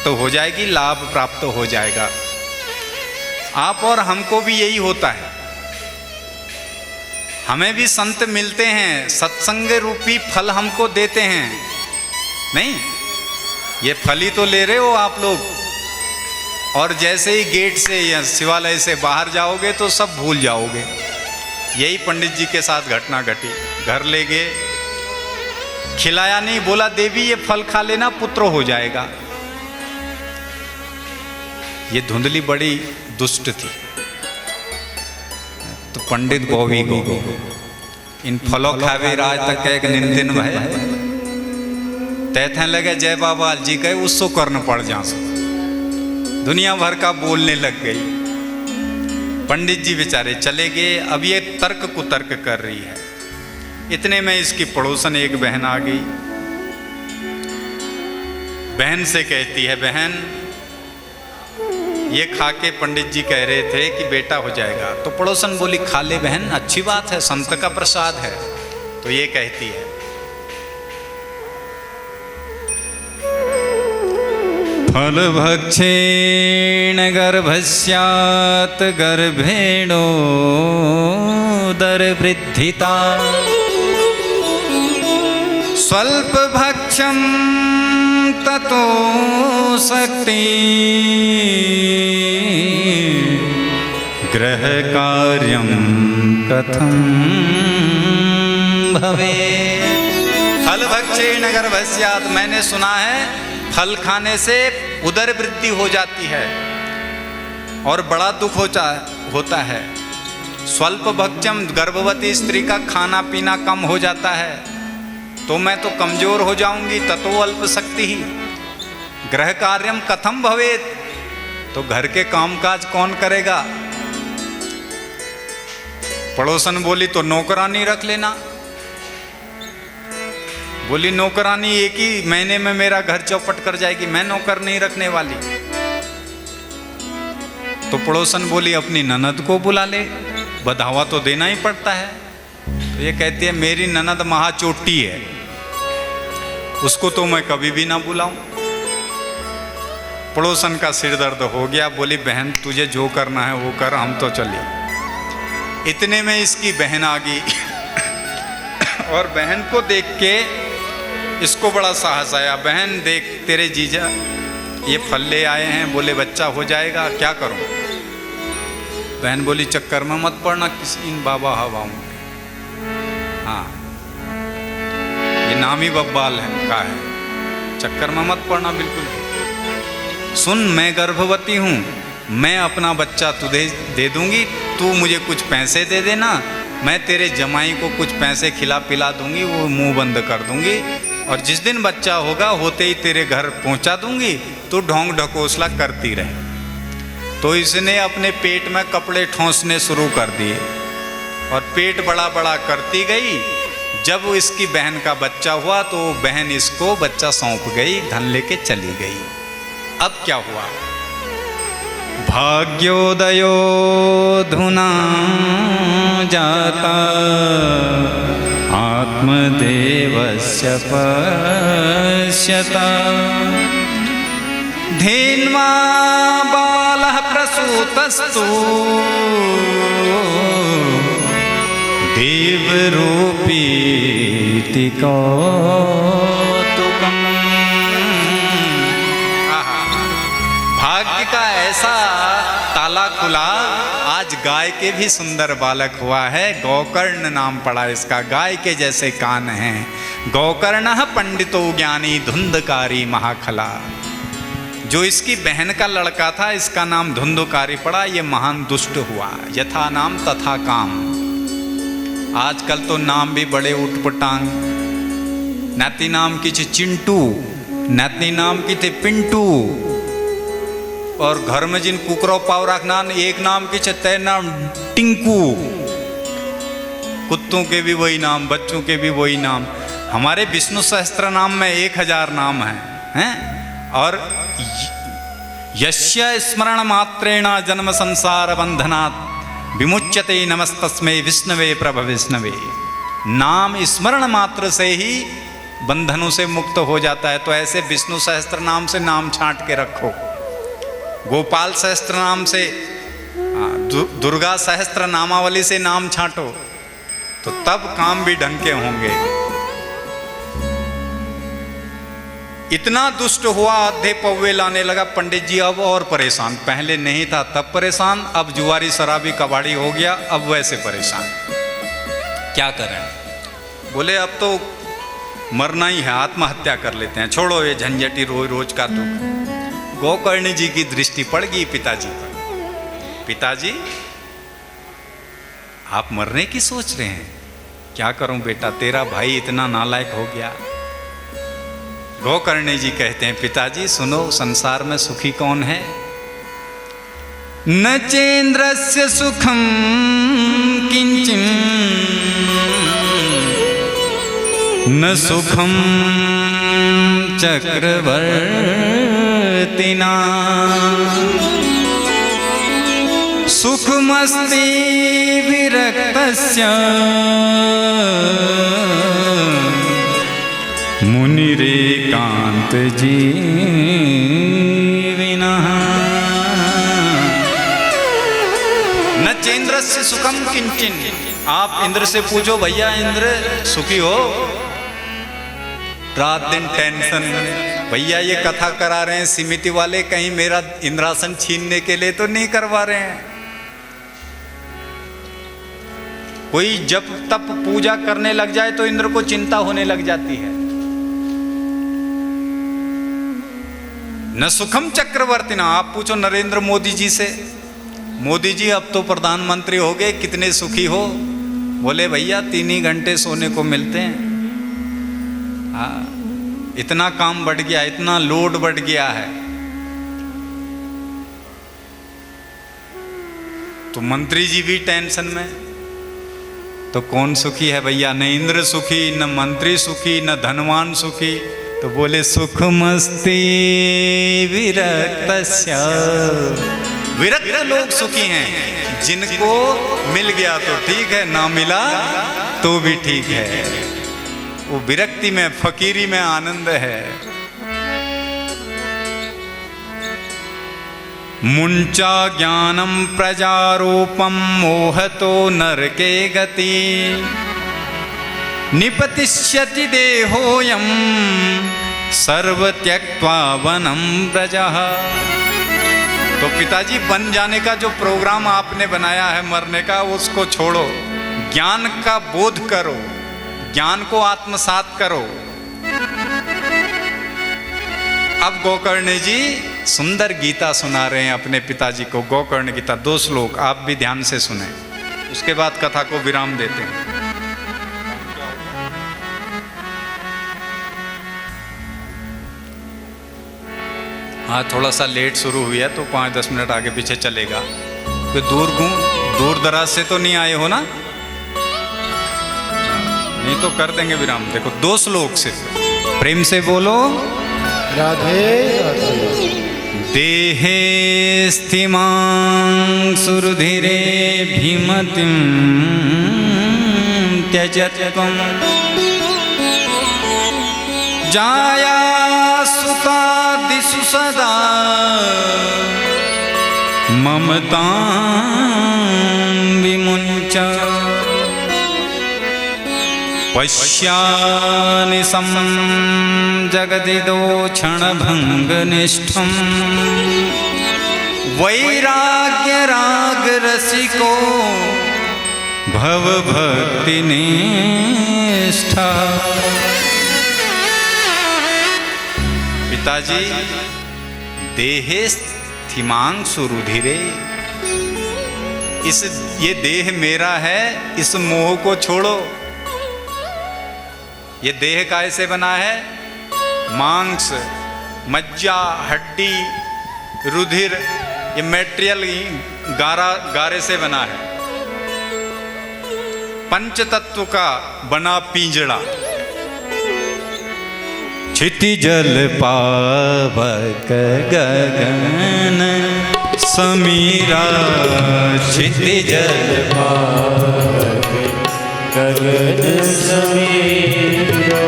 तो हो जाएगी, लाभ प्राप्त हो जाएगा। आप और हमको भी यही होता है, हमें भी संत मिलते हैं, सत्संग रूपी फल हमको देते हैं। नहीं, ये फल ही तो ले रहे हो आप लोग, और जैसे ही गेट से या शिवालय से बाहर जाओगे तो सब भूल जाओगे। यही पंडित जी के साथ घटना घटी। घर ले गए, खिलाया नहीं, बोला देवी ये फल खा लेना, पुत्र हो जाएगा। ये धुंधली बड़ी दुष्ट थी, तो पंडित गोवी गो इन फलों खावे राज तक एक निंदिन भय तैथे लगे जय बाबा जी कहे उसको करना पड़ जा। दुनिया भर का बोलने लग गई। पंडित जी बेचारे चले गए। अब ये तर्क कुतर्क कर रही है। इतने में इसकी पड़ोसन एक बहन आ गई। बहन से कहती है बहन ये खा के पंडित जी कह रहे थे कि बेटा हो जाएगा। तो पड़ोसन बोली खा ले बहन, अच्छी बात है, संत का प्रसाद है। तो ये कहती है फल भक्षेण गर्भस्यात् गर्भेणो दर वृद्धिता स्वल्प भक्षम ततो शक्ति ग्रह कार्यम कथम भवे। फल भक्षेण गर्भस्यात्, मैंने सुना है फल खाने से उदर वृद्धि हो जाती है और बड़ा दुख होता है। स्वल्प भक्षम, गर्भवती स्त्री का खाना पीना कम हो जाता है, तो मैं तो कमजोर हो जाऊंगी। ततो अल्प शक्ति ही ग्रह कार्यम कथम भवेत, तो घर के कामकाज कौन करेगा। पड़ोसन बोली तो नौकरानी रख लेना। बोली नौकरानी एक ही महीने में मेरा घर चौपट कर जाएगी, मैं नौकर नहीं रखने वाली। तो पड़ोसन बोली अपनी ननद को बुला ले, बधावा तो देना ही पड़ता है। तो ये कहती है मेरी ननद महाचोटी है, उसको तो मैं कभी भी ना बुलाऊं। पड़ोसन का सिर दर्द हो गया। बोली बहन तुझे जो करना है वो कर, हम तो चले। इतने में इसकी बहन आ गई और बहन को देख के इसको बड़ा साहस आया। बहन देख तेरे जीजा ये फल ले आए हैं, बोले बच्चा हो जाएगा, क्या करूं। बहन बोली चक्कर में मत पड़ना किसी इन बाबा हवाओं में। हाँ ये नामी बब्बाल है का है, चक्कर में मत पड़ना बिल्कुल। सुन मैं गर्भवती हूँ, मैं अपना बच्चा तुझे दे दूंगी, तू मुझे कुछ पैसे दे देना, मैं तेरे जमाई को कुछ पैसे खिला पिला दूंगी, वो मुंह बंद कर दूंगी, और जिस दिन बच्चा होगा होते ही तेरे घर पहुंचा दूंगी, तो ढोंग ढकोसला करती रहे। तो इसने अपने पेट में कपड़े ठोंसने शुरू कर दिए और पेट बड़ा बड़ा करती गई जब वो इसकी बहन का बच्चा हुआ तो बहन इसको बच्चा सौंप गई, धन लेके चली गई। अब क्या हुआ? भाग्योदयो धुना जाता आत्मदेवस्य पश्यता धेन्वा बालः प्रसूतस्तु देवरूपीति कौतुकम्। भाग्य का ऐसा ताला खुला, आज गाय के भी सुंदर बालक हुआ है। गोकर्ण नाम पड़ा इसका, गाय के जैसे कान हैं। गोकर्णः पंडितो ज्ञानी धुंधकारी महाखला। जो इसकी बहन का लड़का था, इसका नाम धुंधकारी पड़ा, ये महान दुष्ट हुआ। यथा नाम तथा काम। आजकल तो नाम भी बड़े उटपटांग। नाती नाम की थी चिंटू, नातनी नाम की थे पिंटू, और घर में जिन कुकरो पाव रखना एक नाम की तय नाम टिंकू। कुत्तों के भी वही नाम, बच्चों के भी वही नाम। हमारे विष्णु सहस्त्र नाम में 1000 नाम हैं? और यस्य स्मरण मात्रेण जन्म संसार बंधनात् विमुच्यते नमस्तस्मै विष्णवे प्रभ विष्णवे। नाम स्मरण मात्र से ही बंधनों से मुक्त हो जाता है। तो ऐसे विष्णु सहस्त्र नाम से नाम छांट के रखो, गोपाल सहस्त्र नाम से, दुर्गा सहस्त्र नामावली से नाम छांटो, तो तब काम भी ढंग के होंगे। इतना दुष्ट हुआ, आधे पौवे लाने लगा। पंडित जी अब और परेशान, पहले नहीं था तब परेशान, अब जुआरी शराबी कबाड़ी हो गया, अब वैसे परेशान। क्या करें? बोले अब तो मरना ही है, आत्महत्या कर लेते हैं, छोड़ो ये झंझटी रोज रोज का दुख। गोकर्ण जी की दृष्टि पड़ गई पिताजी पर। पिताजी आप मरने की सोच रहे हैं? क्या करूं बेटा, तेरा भाई इतना नालायक हो गया। गोकर्ण जी कहते हैं पिताजी सुनो, संसार में सुखी कौन है? न चेन्द्रस्य सुखम किंचिन न सुखम चक्रवर्तिना सुखमस्ति विरक्तस्य मुनिरेकांत जीविनः। न चेन्द्रस्य सुखम किंचिन। आप इंद्र से पूछो, भैया इंद्र सुखी हो? रात दिन टेंशन। भैया ये कथा करा रहे हैं समिति वाले, कहीं मेरा इंद्रासन छीनने के लिए तो नहीं करवा रहे हैं? कोई जब तप पूजा करने लग जाए तो इंद्र को चिंता होने लग जाती है। न सुखम चक्रवर्ती ना। आप पूछो नरेंद्र मोदी जी से, मोदी जी अब तो प्रधानमंत्री हो गए, कितने सुखी हो? बोले भैया 3 ही घंटे सोने को मिलते हैं। इतना काम बढ़ गया, इतना लोड बढ़ गया है। तो मंत्री जी भी टेंशन में, तो कौन सुखी है भैया? न इंद्र सुखी, न मंत्री सुखी, न धनवान सुखी। तो बोले सुखमस्ति विरक्तस्य। विरक्त लोग सुखी हैं, जिनको मिल गया तो ठीक है, ना मिला तो भी ठीक है। वो विरक्ति में, फकीरी में आनंद है। मुंचा ज्ञानम प्रजारूपम मोहतो नरके गति निपतिष्यति देहोयम सर्व त्यक्त्वा वनम ब्रजः। तो पिताजी बन जाने का जो प्रोग्राम आपने बनाया है मरने का, उसको छोड़ो, ज्ञान का बोध करो, ज्ञान को आत्मसात करो। अब गोकर्ण जी सुंदर गीता सुना रहे हैं अपने पिताजी को, गोकर्ण गीता 2 श्लोक, आप भी ध्यान से सुने, उसके बाद कथा को विराम देते हैं। हाँ, थोड़ा सा लेट शुरू हुई है तो 5-10 मिनट आगे पीछे चलेगा। कोई दूर दराज से तो नहीं आए हो ना? नहीं तो कर देंगे विराम। देखो 2 श्लोक से प्रेम से बोलो। राधे राधे। देहे स्थिमां सुरुधिरे भीमतिं त्यजत्वं जाया सुतादिषु सदा ममतां विमुञ्च पश्यानि सं जगदिदो क्षणभङ्गनिष्ठं वैराग्यरागरसिको भवभक्तिनिष्ठा। पिताजी, देहे स्थिमां सुरुधिरे, ये देह मेरा है, इस मोह को छोड़ो। ये देह कैसे बना है? मांस, मज्जा, हड्डी, रुधिर, ये मेटेरियल गारे से बना है। पंच तत्व का बना पिंजड़ा। क्षितिजल पावक गगन समीरा, क्षितिजल पावक गगन समीरा,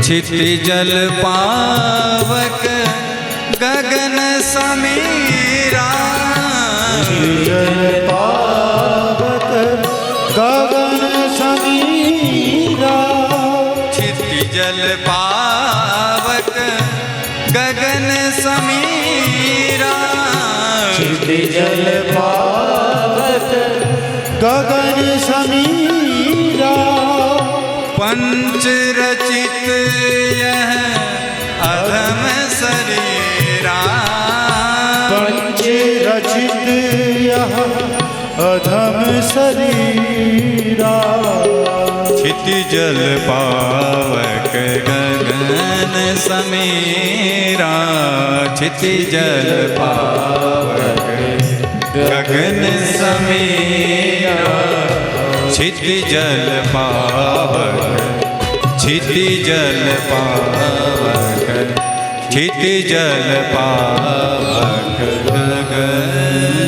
क्षितिजल पावक गगन समीरा, क्षितिजल पावक गगन समीरा, क्षितिजल पावक गगन समीरा, क्षितिजल पावक गगन समीरा। पंच रचित यह अधम शरीरा, पंच रचित यह अधम शरीरा, क्षितिजल पावक गगन समीरा, क्षितिजल पावक गगन समीरा, क्षितिजल पावक, क्षितिजल पावक, क्षितिजल पावक गगन।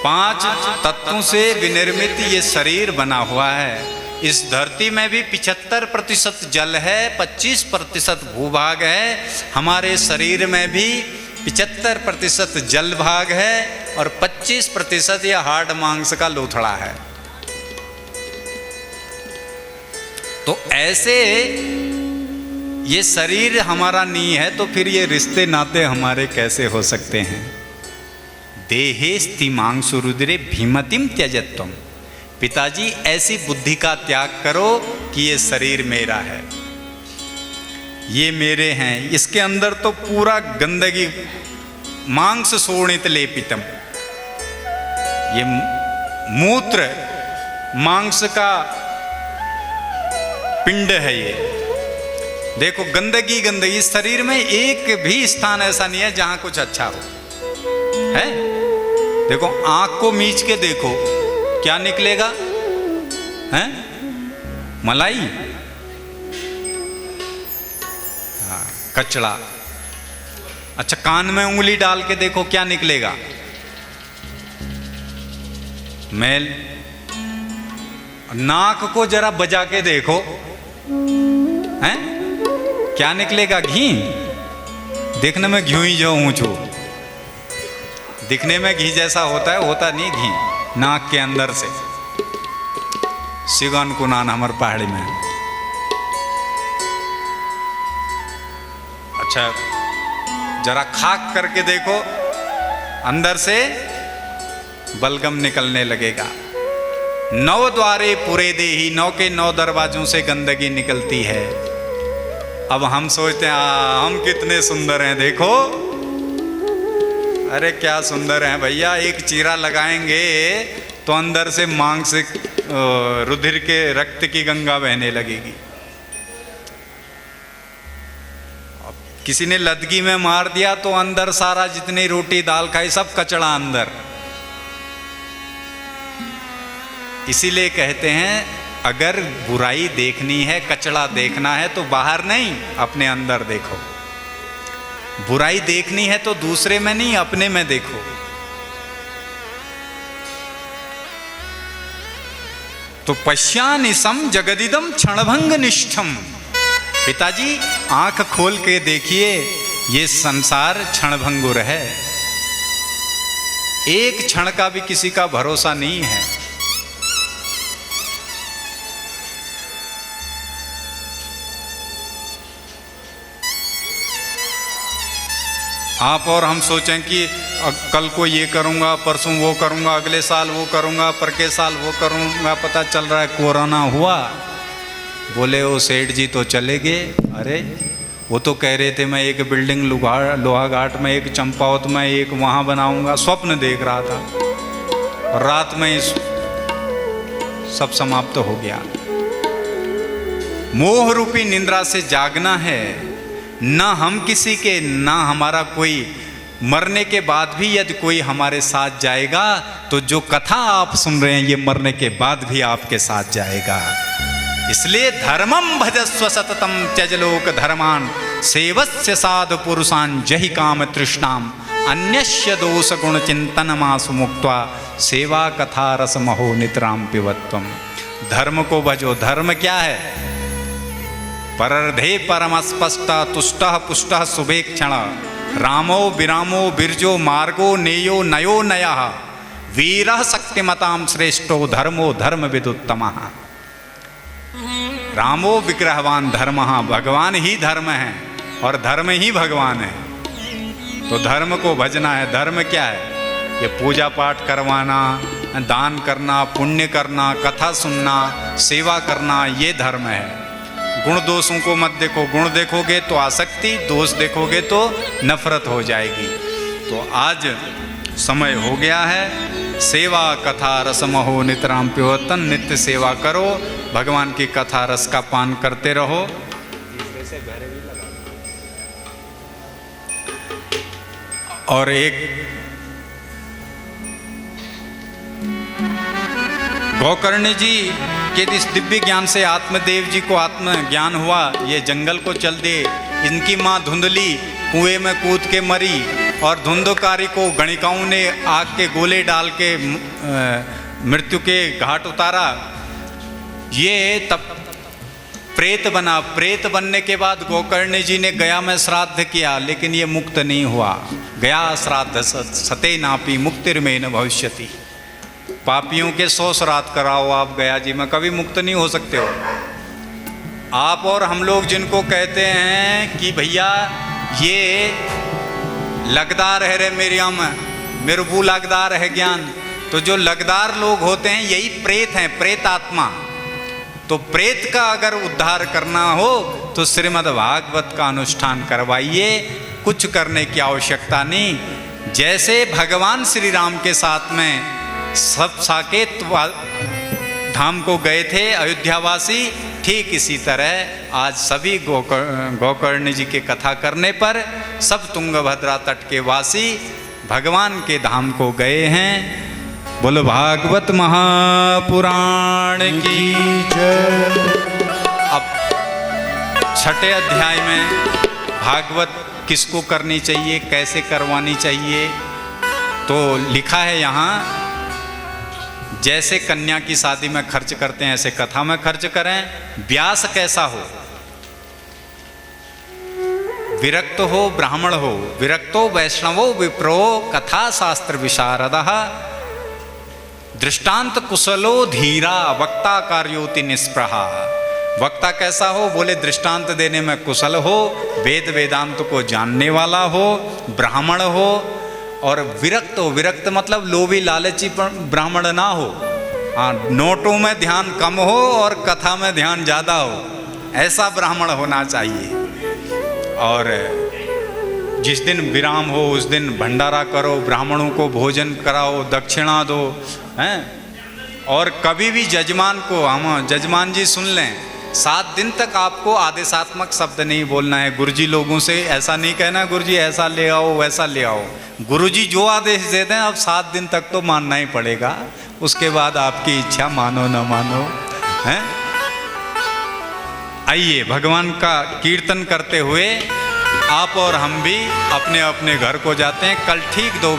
5 तत्वों से विनिर्मित ये शरीर बना हुआ है। इस धरती में भी 75% जल है, 25% भूभाग है। हमारे शरीर में भी 75% जल भाग है और 25% यह हार्ड मांस का लोथड़ा है। तो ऐसे ये शरीर हमारा नहीं है, तो फिर ये रिश्ते नाते हमारे कैसे हो सकते हैं? देहे स्थिमां सुरुधिरे भीमतिं त्यजत्वम्। पिताजी, ऐसी बुद्धि का त्याग करो कि ये शरीर मेरा है, ये मेरे हैं। इसके अंदर तो पूरा गंदगी, मांस शोणित लेपितम, ये मूत्र मांस का पिंड है। ये देखो गंदगी गंदगी, शरीर में एक भी स्थान ऐसा नहीं है जहां कुछ अच्छा हो, है? देखो आंख को मीच के देखो, क्या निकलेगा? हैं? मलाई, हाँ, कचड़ा। अच्छा, कान में उंगली डाल के देखो, क्या निकलेगा? मैल। नाक को जरा बजा के देखो, हैं? क्या निकलेगा? घी। देखने में घी ही जो ऊंचो, दिखने में घी जैसा होता है, होता नहीं घी, नाक के अंदर से। सिगन कुनान हमार पहाड़ी में। अच्छा, जरा खाक करके देखो, अंदर से बलगम निकलने लगेगा। 9 द्वारे पूरे देही, 9 के 9 दरवाजों से गंदगी निकलती है। अब हम सोचते हैं हम कितने सुंदर हैं, देखो। अरे क्या सुंदर हैं भैया, एक चीरा लगाएंगे तो अंदर से मांसिक रुधिर के रक्त की गंगा बहने लगेगी। किसी ने लदगी में मार दिया तो अंदर सारा जितनी रोटी दाल खाई सब कचड़ा अंदर। इसीलिए कहते हैं अगर बुराई देखनी है, कचड़ा देखना है तो बाहर नहीं, अपने अंदर देखो। बुराई देखनी है तो दूसरे में नहीं, अपने में देखो। तो पश्यानिसम जगदिदम क्षणभंग निष्ठम। पिताजी आंख खोल के देखिए, ये संसार क्षणभंगुर है, एक क्षण का भी किसी का भरोसा नहीं है। आप और हम सोचें कि कल को ये करूंगा, परसों वो करूंगा, अगले साल वो करूंगा, पर के साल वो करूंगा। पता चल रहा है कोरोना हुआ, बोले वो सेठ जी तो चले गए। अरे वो तो कह रहे थे मैं एक बिल्डिंग लोहाघाट में, एक चंपावत में, एक वहाँ बनाऊंगा, स्वप्न देख रहा था, और रात में ही सब समाप्त हो गया। मोह रूपी निंद्रा से जागना है। ना हम किसी के, ना हमारा कोई, मरने के बाद भी यदि कोई हमारे साथ जाएगा तो जो कथा आप सुन रहे हैं ये मरने के बाद भी आपके साथ जाएगा। इसलिए धर्मम भजस्व सततम त्यजलोक धर्मान सेवस्य साधु पुरुषान जहि काम तृष्णाम अन्यस्य दोष गुण चिंतन मासु मुक्त्वा सेवा कथा रस महो नितराम पिबत्वम। धर्म को भजो। धर्म क्या है? परर्धे परमस्पष्ट तुष्ट पुष्ट शुभेक्षण रामो विरामो बिरजो मार्गो नेयो नयो नयः वीरः शक्तिमतां श्रेष्ठो धर्मो धर्म विदुत्तमः। रामो विग्रहवान धर्मः, भगवान ही धर्म है और धर्म ही भगवान है। तो धर्म को भजना है। धर्म क्या है? ये पूजा पाठ करवाना, दान करना, पुण्य करना, कथा सुनना, सेवा करना, ये धर्म है। गुण दोषों को मत देखो। गुण देखोगे तो आसक्ति, दोष देखोगे तो नफरत हो जाएगी। तो आज समय हो गया है। सेवा कथा रसमहो नितराम पिबत्वम। नित्य सेवा करो, भगवान की कथा रस का पान करते रहो। और एक गोकर्ण जी के इस दिव्य ज्ञान से आत्मदेव जी को आत्म ज्ञान हुआ। ये जंगल को चल दिए। इनकी माँ धुंधली कुएं में कूद के मरी, और धुंधकारी को गणिकाओं ने आग के गोले डाल के मृत्यु के घाट उतारा। ये तब प्रेत बना। प्रेत बनने के बाद गोकर्ण जी ने गया में श्राद्ध किया, लेकिन ये मुक्त नहीं हुआ। गया श्राद्ध सते नापी मुक्तिर्मे न भविष्यति। पापियों के 100 श्राद्ध कराओ आप गया जी में, कभी मुक्त नहीं हो सकते हो आप। और हम लोग जिनको कहते हैं कि भैया ये लगदार है रे मेरिया में, मेरे बू लगदार है ज्ञान, तो जो लगदार लोग होते हैं यही प्रेत हैं, प्रेत आत्मा। तो प्रेत का अगर उद्धार करना हो तो श्रीमद् भागवत का अनुष्ठान करवाइए। कुछ करने की आवश्यकता नहीं। जैसे भगवान श्री राम के साथ में सब साकेत धाम को गए थे अयोध्यावासी, ठीक इसी तरह आज सभी गोकर्ण जी के कथा करने पर सब तुंगभद्रा तट के वासी भगवान के धाम को गए हैं। बोलो भागवत महापुराण की जय। अब 6ठे अध्याय में भागवत किसको करनी चाहिए, कैसे करवानी चाहिए, तो लिखा है यहाँ, जैसे कन्या की शादी में खर्च करते हैं ऐसे कथा में खर्च करें। व्यास कैसा हो? विरक्त हो, ब्राह्मण हो। विरक्तो वैष्णवो विप्रो कथा शास्त्र विशारदः दृष्टांत कुशलो धीरा वक्ता कार्योति निष्प्रहा। वक्ता कैसा हो? बोले दृष्टांत देने में कुशल हो, वेद वेदांत को जानने वाला हो, ब्राह्मण हो। और विरक्त हो, विरक्त मतलब लोभी लालची ब्राह्मण ना हो। हाँ, नोटों में ध्यान कम हो और कथा में ध्यान ज़्यादा हो, ऐसा ब्राह्मण होना चाहिए। और जिस दिन विराम हो उस दिन भंडारा करो, ब्राह्मणों को भोजन कराओ, दक्षिणा दो, हैं। और कभी भी जजमान को, हम जजमान जी सुन लें, 7 दिन तक आपको आदेशात्मक शब्द नहीं बोलना है। गुरुजी लोगों से ऐसा नहीं कहना गुरुजी ऐसा ले आओ वैसा ले आओ। गुरुजी जो आदेश देते हैं अब 7 दिन तक तो मानना ही पड़ेगा, उसके बाद आपकी इच्छा मानो न मानो हैं। आइए भगवान का कीर्तन करते हुए आप और हम भी अपने अपने घर को जाते हैं। कल ठीक 2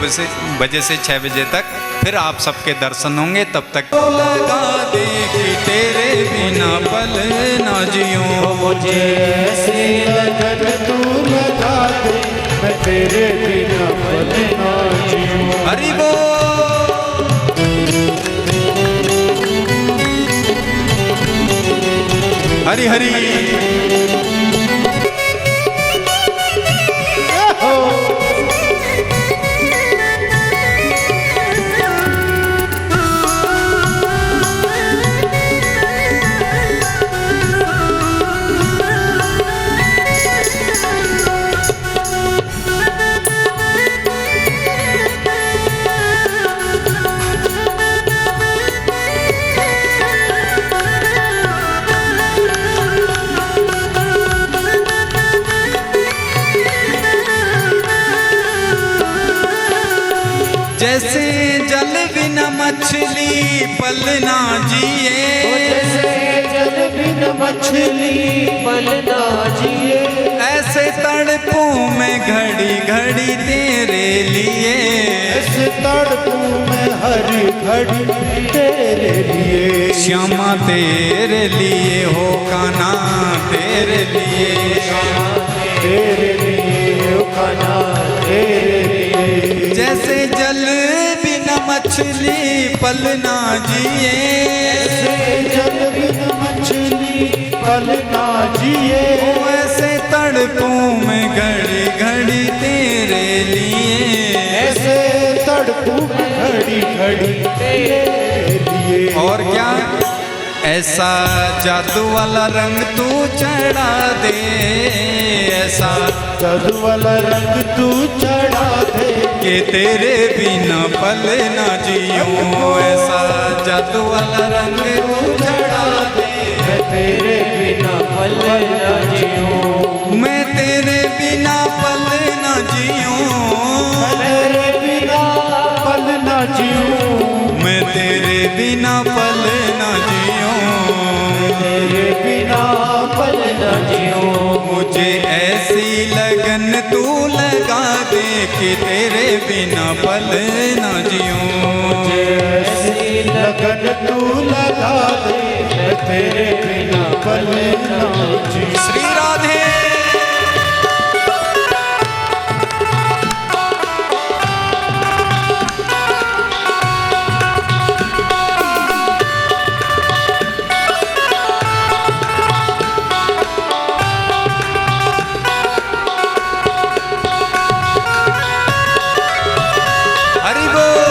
बजे से 6 बजे तक फिर आप सबके दर्शन होंगे। तब तक लगा दे कि तेरे बिना पल ना जियूं, मुझे ऐसे लगन तू लगा दे मैं तेरे बिना पल ना जीऊं। हरि बोल। हरि हरि जैसे जल बिना मछली पल ना जिए, जैसे जल बिना मछली पल ना जिए, ऐसे तड़पों में घड़ी घड़ी तेरे लिए, ऐसे तड़पों में हर घड़ी तेरे लिए। श्यामा तेरे लिए हो कान्हा तेरे लिए, तेरे लिए हो कान्हा तेरे लिए। जैसे जल बिना मछली पल ना जिए, ऐसे जल बिना मछली पल ना जिए, ऐसे तड़पों में घड़ी घड़ी तेरे लिए, ऐसे तड़पों में घड़ी घड़ी तेरे लिए। और क्या ऐसा जादू वाला रंग तू चढ़ा दे, ऐसा जादू वाला रंग तू चढ़ा दे कि तेरे बिना पल ना जियूं, ऐसा जादू वाला रंग तू चढ़ा दे मैं तेरे बिना पल ना जीऊं। मैं तेरे बिना पल ना जियूं, तेरे बिना पल ना जीऊं। मैं तेरे बिना पल ना जियूं, तेरे बिना पल ना जीऊं। मुझे ऐसी लगन तू लगा दे कि तेरे बिना पल ना जियूं। मुझे ऐसी लगन तू लगा दे मैं तेरे बिना पल ना जीऊं। श्री राधे। हरि बोल।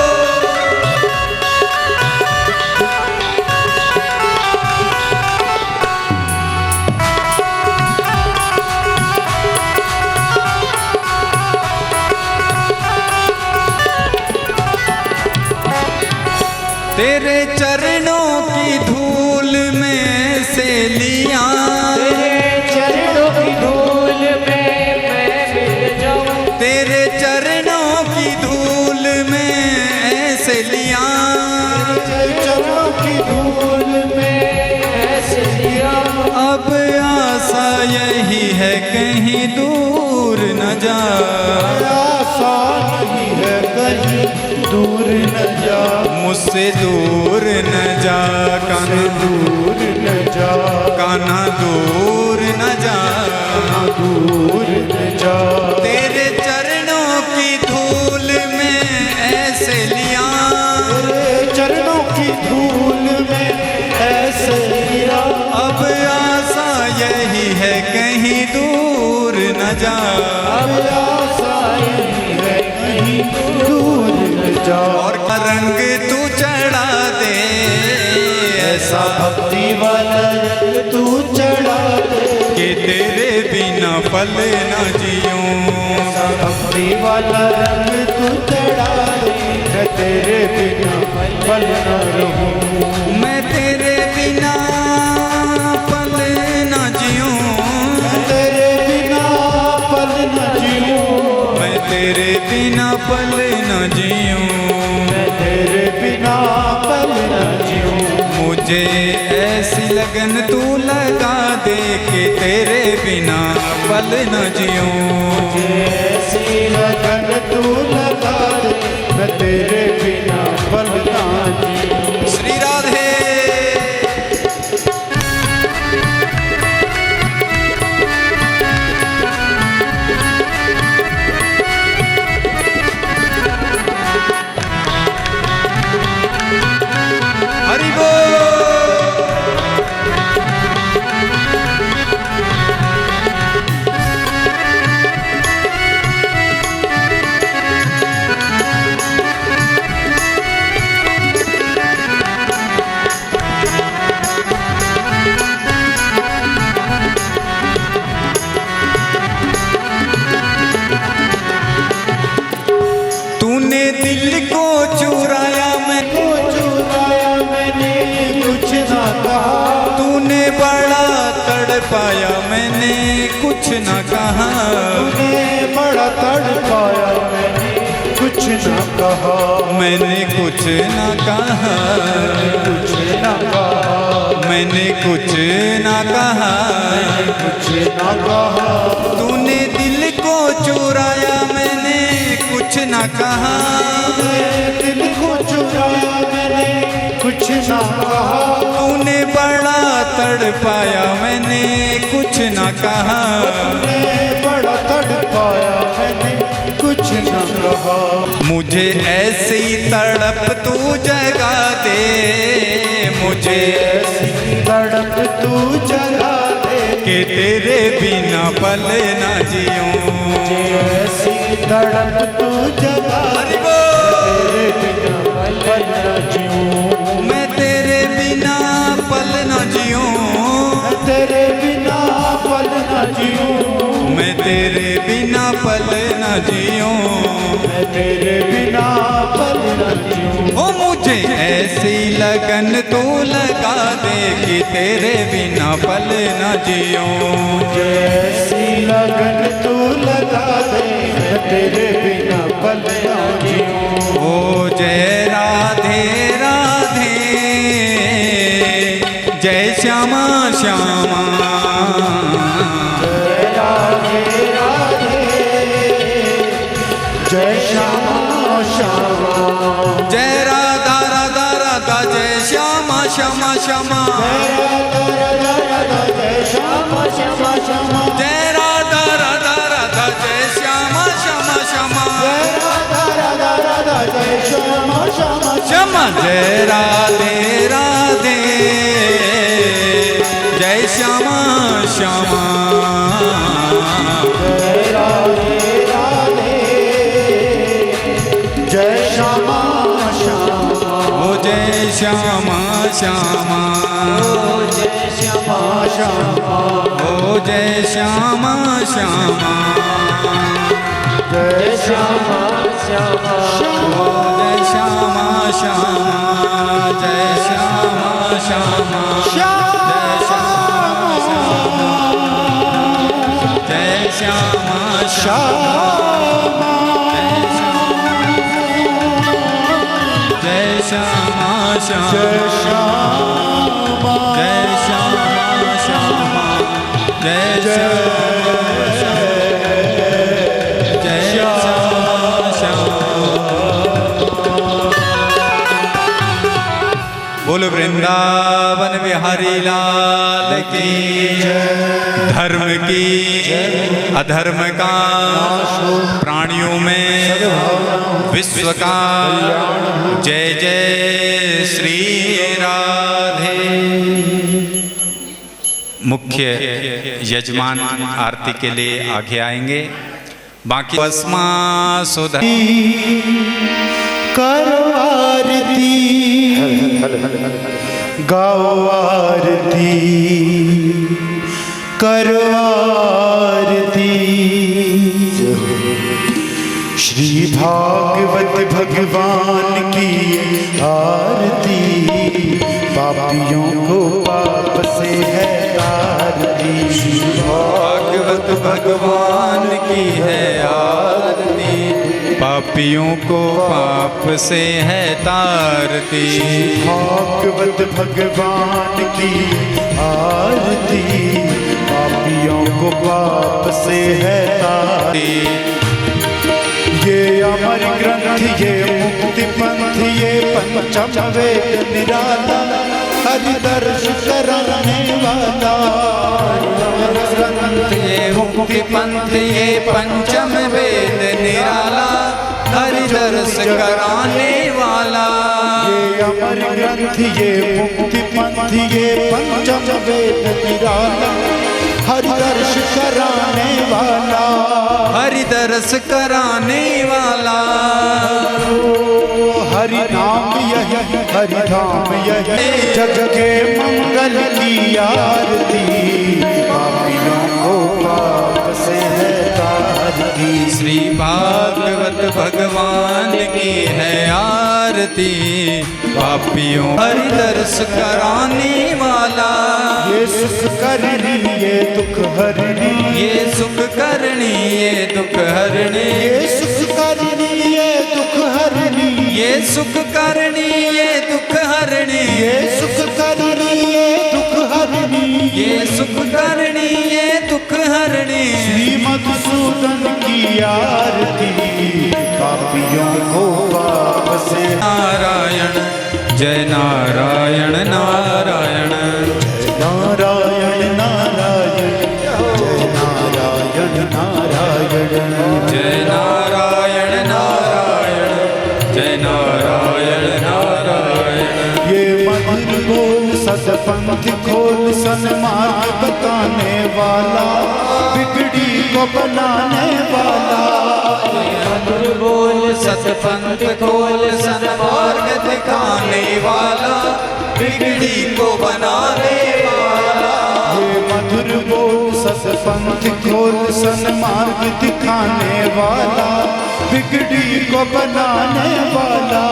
तेरे चरणों की धूल में से लिया, तेरे चरणों की धूल में मैं मिल जाऊं। तेरे चरणों की धूल में ऐसे लिया, तेरे चरणों की धूल में ऐसे लिया। अब आशा यही है कहीं दूर न जा, आशा नहीं है कहीं दूर न जा, मुझसे दूर न जा कान्हा, दूर न जा कान्हा दूर न जा, दूर न जा। तेरे चरणों की धूल में ऐसे लिया, तेरे चरणों की धूल में ऐसे लिया। अब आशा यही है कहीं दूर न जा, अब आशा यही है कहीं दूर न जा। और रंग तू चढ़ा दे, ऐसा भक्ति वाला रंग तू चढ़ा दे कि तेरे बिना पल न जियूं, भक्ति वाला रंग तू चढ़ा दे मैं तेरे बिना पल न रहूं। मैं तेरे बिना पल मुझे ऐसी लगन तू लगा दे कि तेरे बिना पल न जिऊं। मुझे ऐसी लगन तू लगा दे मैं तेरे बिना पल ना जीऊं। श्री राधे। हरि बोल। तूने दिल को चुराया मैंने कुछ ना कहा। तूने बड़ा तड़पाया मैंने कुछ न कहा। तूने बड़ा तड़पाया मैंने कुछ ना कहा। मैंने कुछ न कहा। कुछ ना कहा। मैंने कुछ न कहा। कुछ ना कहा। तूने दिल को चुराया मैंने कुछ न कहा। दिल को चुराया मैंने कुछ ना कहा। तूने बड़ा तड़पाया मैंने कुछ न कहा। तूने बड़ा तड़पाया मैंने कुछ ना कहा। मुझे ऐसी तड़प तू जगा दे। मुझे ऐसी तड़प तू जगा दे कि तेरे बिना पल न जिऊं। मुझे ऐसी तड़प तू जगा दे तेरे बिना पल ना जीऊं। मैं तेरे बिना पल न जिऊं। मैं तेरे बिना पल ना जीऊं। मैं तेरे बिना पल न जिऊं। मैं तेरे बिना पल ना जीऊं। ओ मुझे ऐसी लगन तू लगा दे कि तेरे बिना पल न जिऊं। मुझे ऐसी लगन तू लगा दे मैं तेरे बिना पल ना जीऊं। ओ जय राधे राधे जय श्यामा श्यामा। जय राधे राधे जय श्यामा श्यामा। जय राधा राधा राधा जय श्यामा श्यामा श्यामा। जय श्यामा श्यामा श्यामा। जय राधा राधा राधा जय श्यामा श्यामा श्यामा। राधा राधा जय श्यामा श्यामा श्यामा। जय राधे राधे जय श्यामा श्यामा। जय राधे राधे जय श्यामा श्यामा। ओ जय श्यामा श्यामा। जय श्यामा श्यामा। ओ जय श्यामा श्यामा। जय श्यामा श्यामा। ओ जय श्यामा श्यामा। जय श्यामा श्यामा। जय श्यामा श्यामा। जय श्यामा श्यामा। जय श्यामा। जय श्यामा श्यामा। जय श्यामा श्यामा। बोल वृंदावन बिहारी लाल की। धर्म की अधर्म का प्राणियों में विश्व का जय जय श्री राधे। मुख्य यजमान आरती के लिए आगे आएंगे। बाकी भस्मा सुधा करो आरती गाओ आरती करो आरती। श्री भागवत भगवान की आरती। पापियों को पाप से है आरती। श्री भागवत भगवान की है आरती। पापियों को पाप से है तारती। भागवत भगवान की आरती, पापियों को पाप से है तारती। ये अमर ग्रंथ, ये मुक्ति पंथ, ये पंचम वेद निराला, हरि दर्श कराने वाला। ये मुक्ति पंथ, ये पंचम वेद निराला, हरि दर्श कराने वाला। ये अमर ग्रंथ, ये मुक्ति पंथ, ये पंचम वेद निराला, हरि दर्श कराने वाला। हरि दर्श कराने वाला। हरि नाम यही, हरि धाम यही, जग के मंगल की आरती, पापियों को पाप से है तारती। श्री भागवत भगवान की है आरती, पापियों हरि दर्श कराने वाला। ये सुख करनी, ये दुख हरनी, ये सुख करनी, ये दुख हरनी, ये सुख करनी, ये दुख हरनी, ये सुख करनी, ये दुख हरनी, ये सुख करनी, ये दुख हरनी, ये सुख करनी, ये दुख हरनी। श्री मधुसूदन की आरती, पापियों को पाप से। नारायण जय नारायण नारायण, नारायण नारायण, जय नारायण नारायण, जय नारायण नारायण, जय नारायण नारायण। ये मधुर बोल सतपंथ खोल, सन्मार्ग बताने वाला, बिगड़ी को बनाने वाला। मधुर बोल सतपंथ खोल, सन्मार्ग दिखाने वाला, बिगड़ी को बनाने वाला। ये मधुर बोल सतपंथ खोल, सन्मार्ग दिखाने वाला, बिगड़ी को बनाने वाला।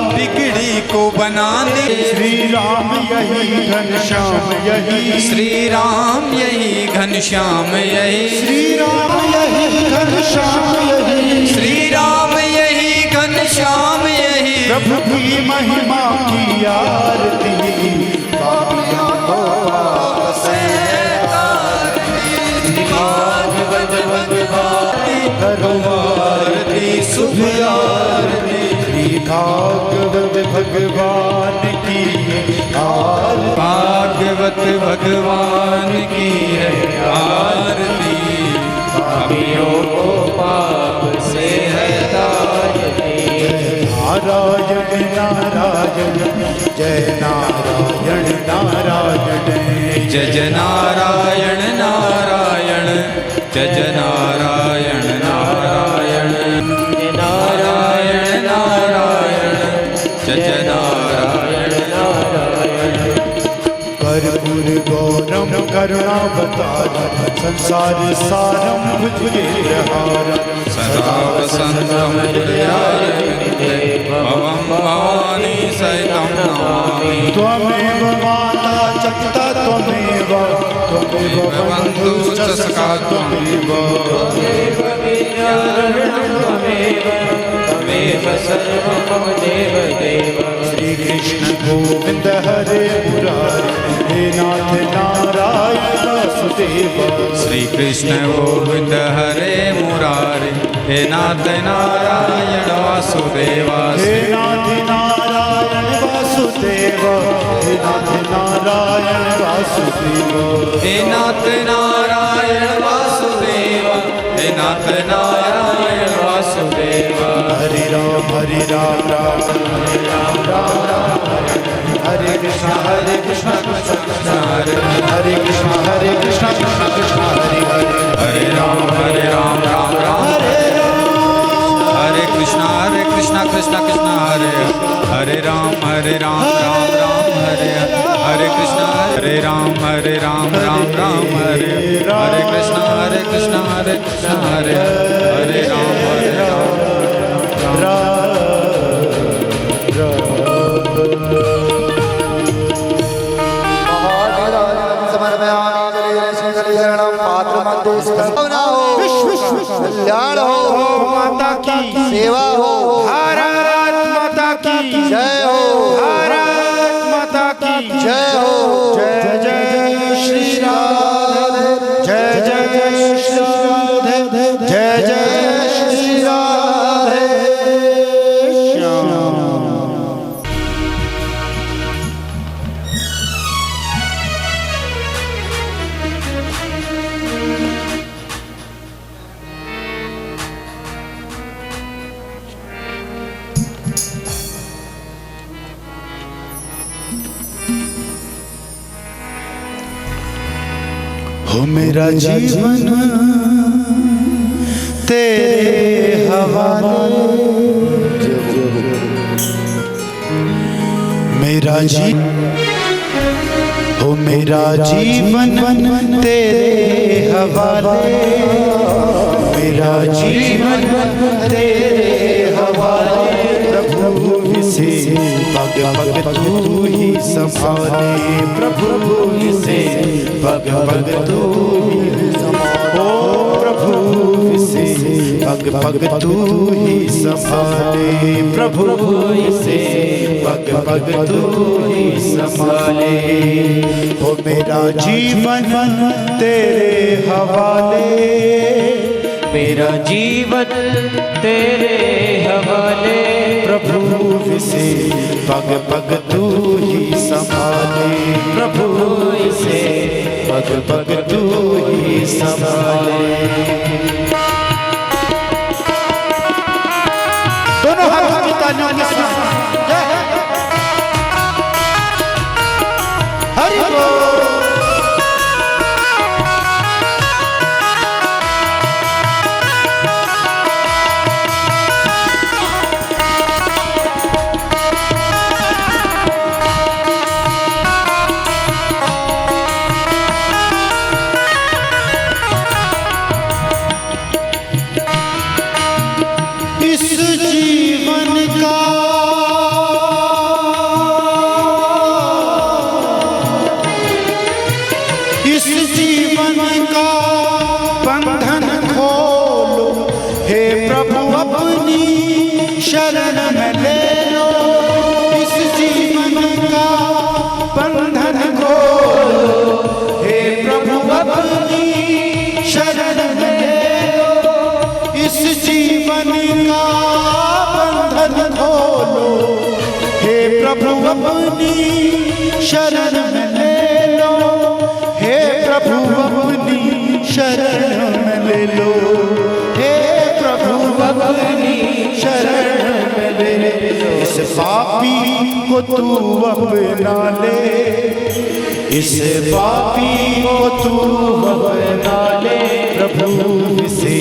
बिगड़ी को बनाने। श्री राम यही घनश्याम यही, श्री राम यही घनश्याम यही, श्री राम यही घनश्याम यही, श्री राम यही घनश्याम यही। प्रभु की महिमा की आरती, पापियों को पाप से भागवत भगवान करो आरती, शुभ आरती। श्री भागवत भगवान की आरती, भागवत भगवान की है आरती, पापियों को पाप से है तारती। नारायण नारायण, जय नारायण नारायण, जय जय नारायण नारायण, जय जय नारायण नारायण, नारायण नारायण, जय जय नारायण नारायण। कर्पूर गौरम करुणावतारम, संसार सारम भुजगेन्द्रहारम, सदा वसन्तं हृदयारविन्दे, भवं भवानी सहितं नमामि। त्वमेव माता च पिता त्वमेव, त्वमेव बन्धुश्च सखा त्वमेव, त्वमेव सर्वं मम देवदेव। श्री कृष्ण गोविंद हरे मुरारी, हे नाथ नारायण वासुदेव। श्री कृष्ण गोविंद हरे मुरारी, हे नाथ नारायण वासुदेव। हे नाथ नारायण वासुदेव, हे नाथ नारायण वासुदेव, हे नाथ नारायण वासुदेव, हे नाथ नारायण वासुदेव। हरे राम राम हरे राम राम हरे कृष्ण कृष्ण कृष्ण हरे कृष्ण कृष्ण कृष्ण हरे हरे। हरे राम राम राम हरे कृष्ण कृष्ण कृष्ण हरे हरे राम राम राम हरे हरे कृष्ण हरे राम राम राम हरे हरे कृष्ण कृष्ण हरे हरे राम कल्याण हो। माता की सेवा हो। भारत माता की जय हो। भारत माता की जय हो। जय जय श्री राधे, जय जय श्री राधे, जय जय श्री राधे श्याम। हो मेरा जीवन तेरे हवाले, मेरा हो मेरा जीवन तेरे हवाले, मेरा जीवन तेरे हवाले। प्रभु से पग पग तू ही संभाले, प्रभु से पग पग तू ही संभाले, ओ प्रभु से पग पग तू ही संभाले, प्रभु से पग पग तू ही संभाले। हो मेरा जीवन तेरे हवाले, मेरा जीवन तेरे हवाले। प्रभु से पग पग तू ही संभाले, प्रभु से पग पग तू ही संभाले। दोनों हाथों की तालियों के साथ जय हरि बोल। इस जीवन का बंधन खोलो, हे प्रभु अपनी शरण में ले लो। इस जीवन का बंधन खोलो, हे प्रभु अपनी शरण में ले लो। इस जीवन का बंधन खोलो, हे प्रभु अपनी शरण में ले लो, हे प्रभु अपनी शरण में ले लो, हे प्रभु अपनी शरण में ले लो। इस पापी को तू अपना ले, इस पापी को तू अपना ले। प्रभु से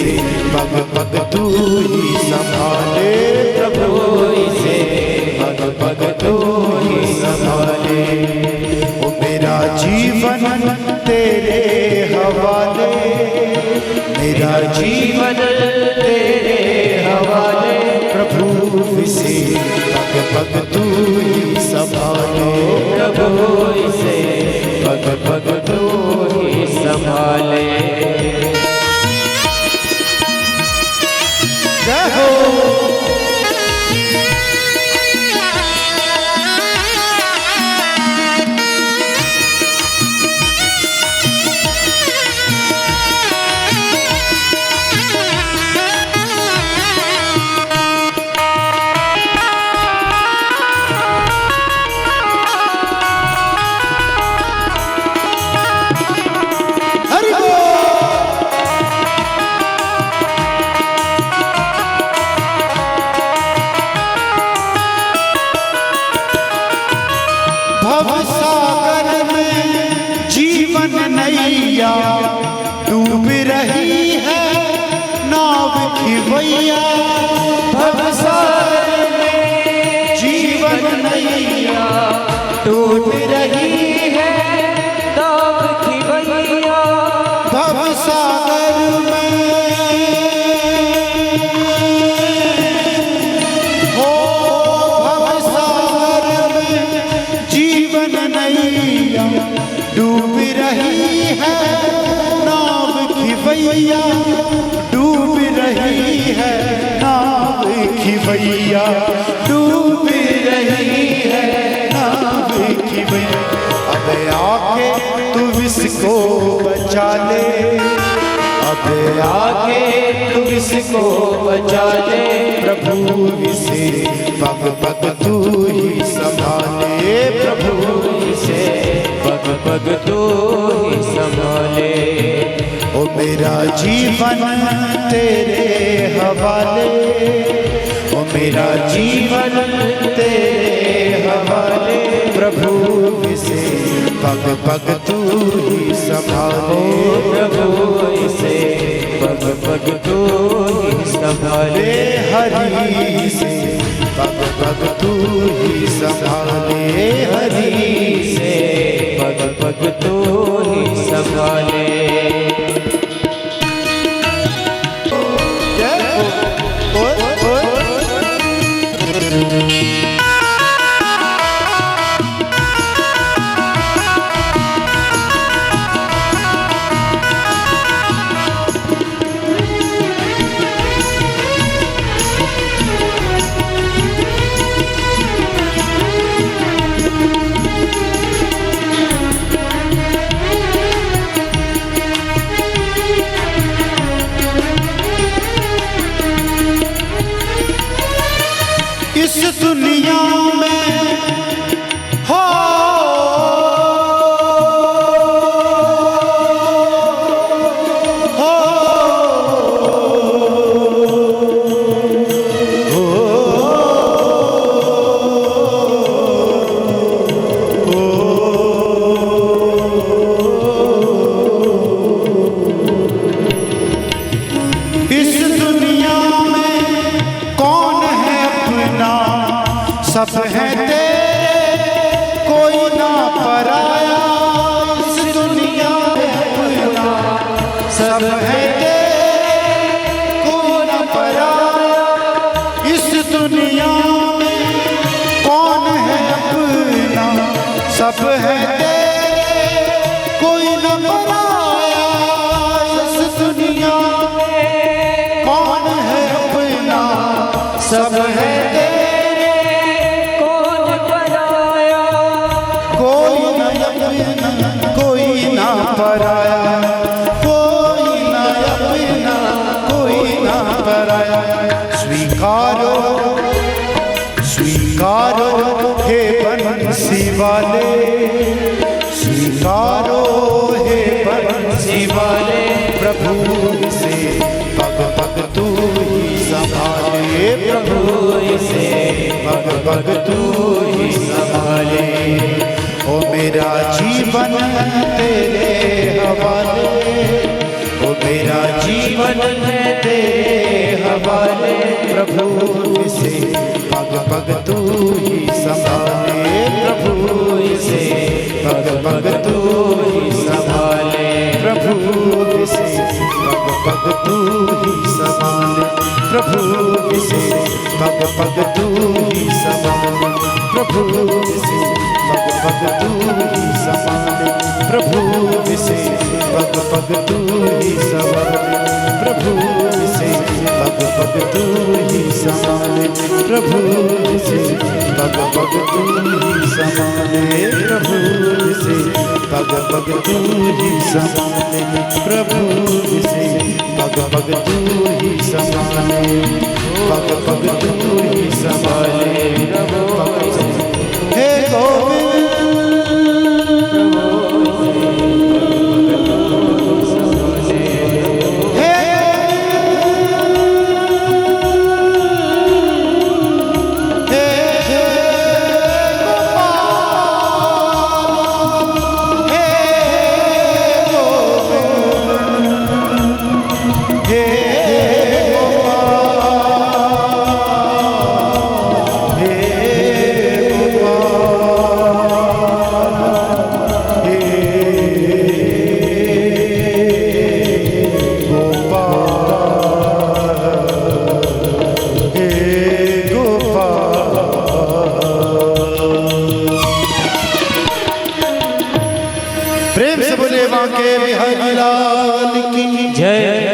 पग पग तू ही संभाले, प्रभु से पग पग तू ही संभाले। ओ मेरा जीवन तेरे हवाले, मेरा जीवन तेरे हवाले। प्रभु से पग पग तू ही संभाले, प्रभु से पग पग तू ही संभाले। जय हो। भवसागर में जीवन नैया डूब रही है नाव खिवैया। भवसागर में जीवन नैया डूब रही है नाव खिवैया। भवसागर में हो, भवसागर में जीवन नैया डूब रही है नाव खिवैया, डूब रही है नाव भैया डूब रही है नाव की भैया। अब आके तू इसको बचा ले, अब आके तू इसको बचा ले, प्रभु इसे पग पग तू ही संभाले, प्रभु इसे पग पग तू ही संभाले। ओ मेरा जीवन तेरे हवाले, ओ मेरा जीवन तेरे हवाले, प्रभु इसे पग पग तू ही संभाले, प्रभु इसे पग पग तू ही संभाले। हरि से पग पग तू ही संभाले, हरि से पग पग तू ही संभाले। इस दुनिया में हो इस दुनिया में कौन है अपना, सब है तेरे कोई ना पराया। इस दुनिया में अपना सब है तेरे कोई ना पराया। इस दुनिया में कौन है अपना, सब है तेरे कोई ना पराया। इस दुनिया में कौन है अपना, सब है तेरे कौन पराया, कोई न अपना कोई ना पराया, कोई न अपना कोई ना पराया। स्वीकारो स्वीकारो हे बंसी वाले, स्वीकारो हे बंसी वाले, प्रभु से पग पग तू ही संभाले, प्रभु इसे पग पग तू ही संभाले। ओ मेरा जीवन तेरे हवाले, ओ मेरा जीवन है तेरे हवाले, प्रभु इसे पग पग तू ही संभाले, प्रभु इसे पग पग तू ही संभाले, प्रभु इसे पग पग तू ही संभाले, प्रभु इसे पग पग तू ही संभाले, प्रभु इसे पग पग तू ही संभाले, प्रभु इसे पग पग तू ही संभाले, प्रभु इसे पग पग तू ही संभाले, प्रभु इसे पग पग तू ही संभाले, प्रभु इसे पग पग तू ही संभाले, प्रभु इसे पग पग तू ही संभाले, पग पग तू ही संभाले। हे गोविंद जय।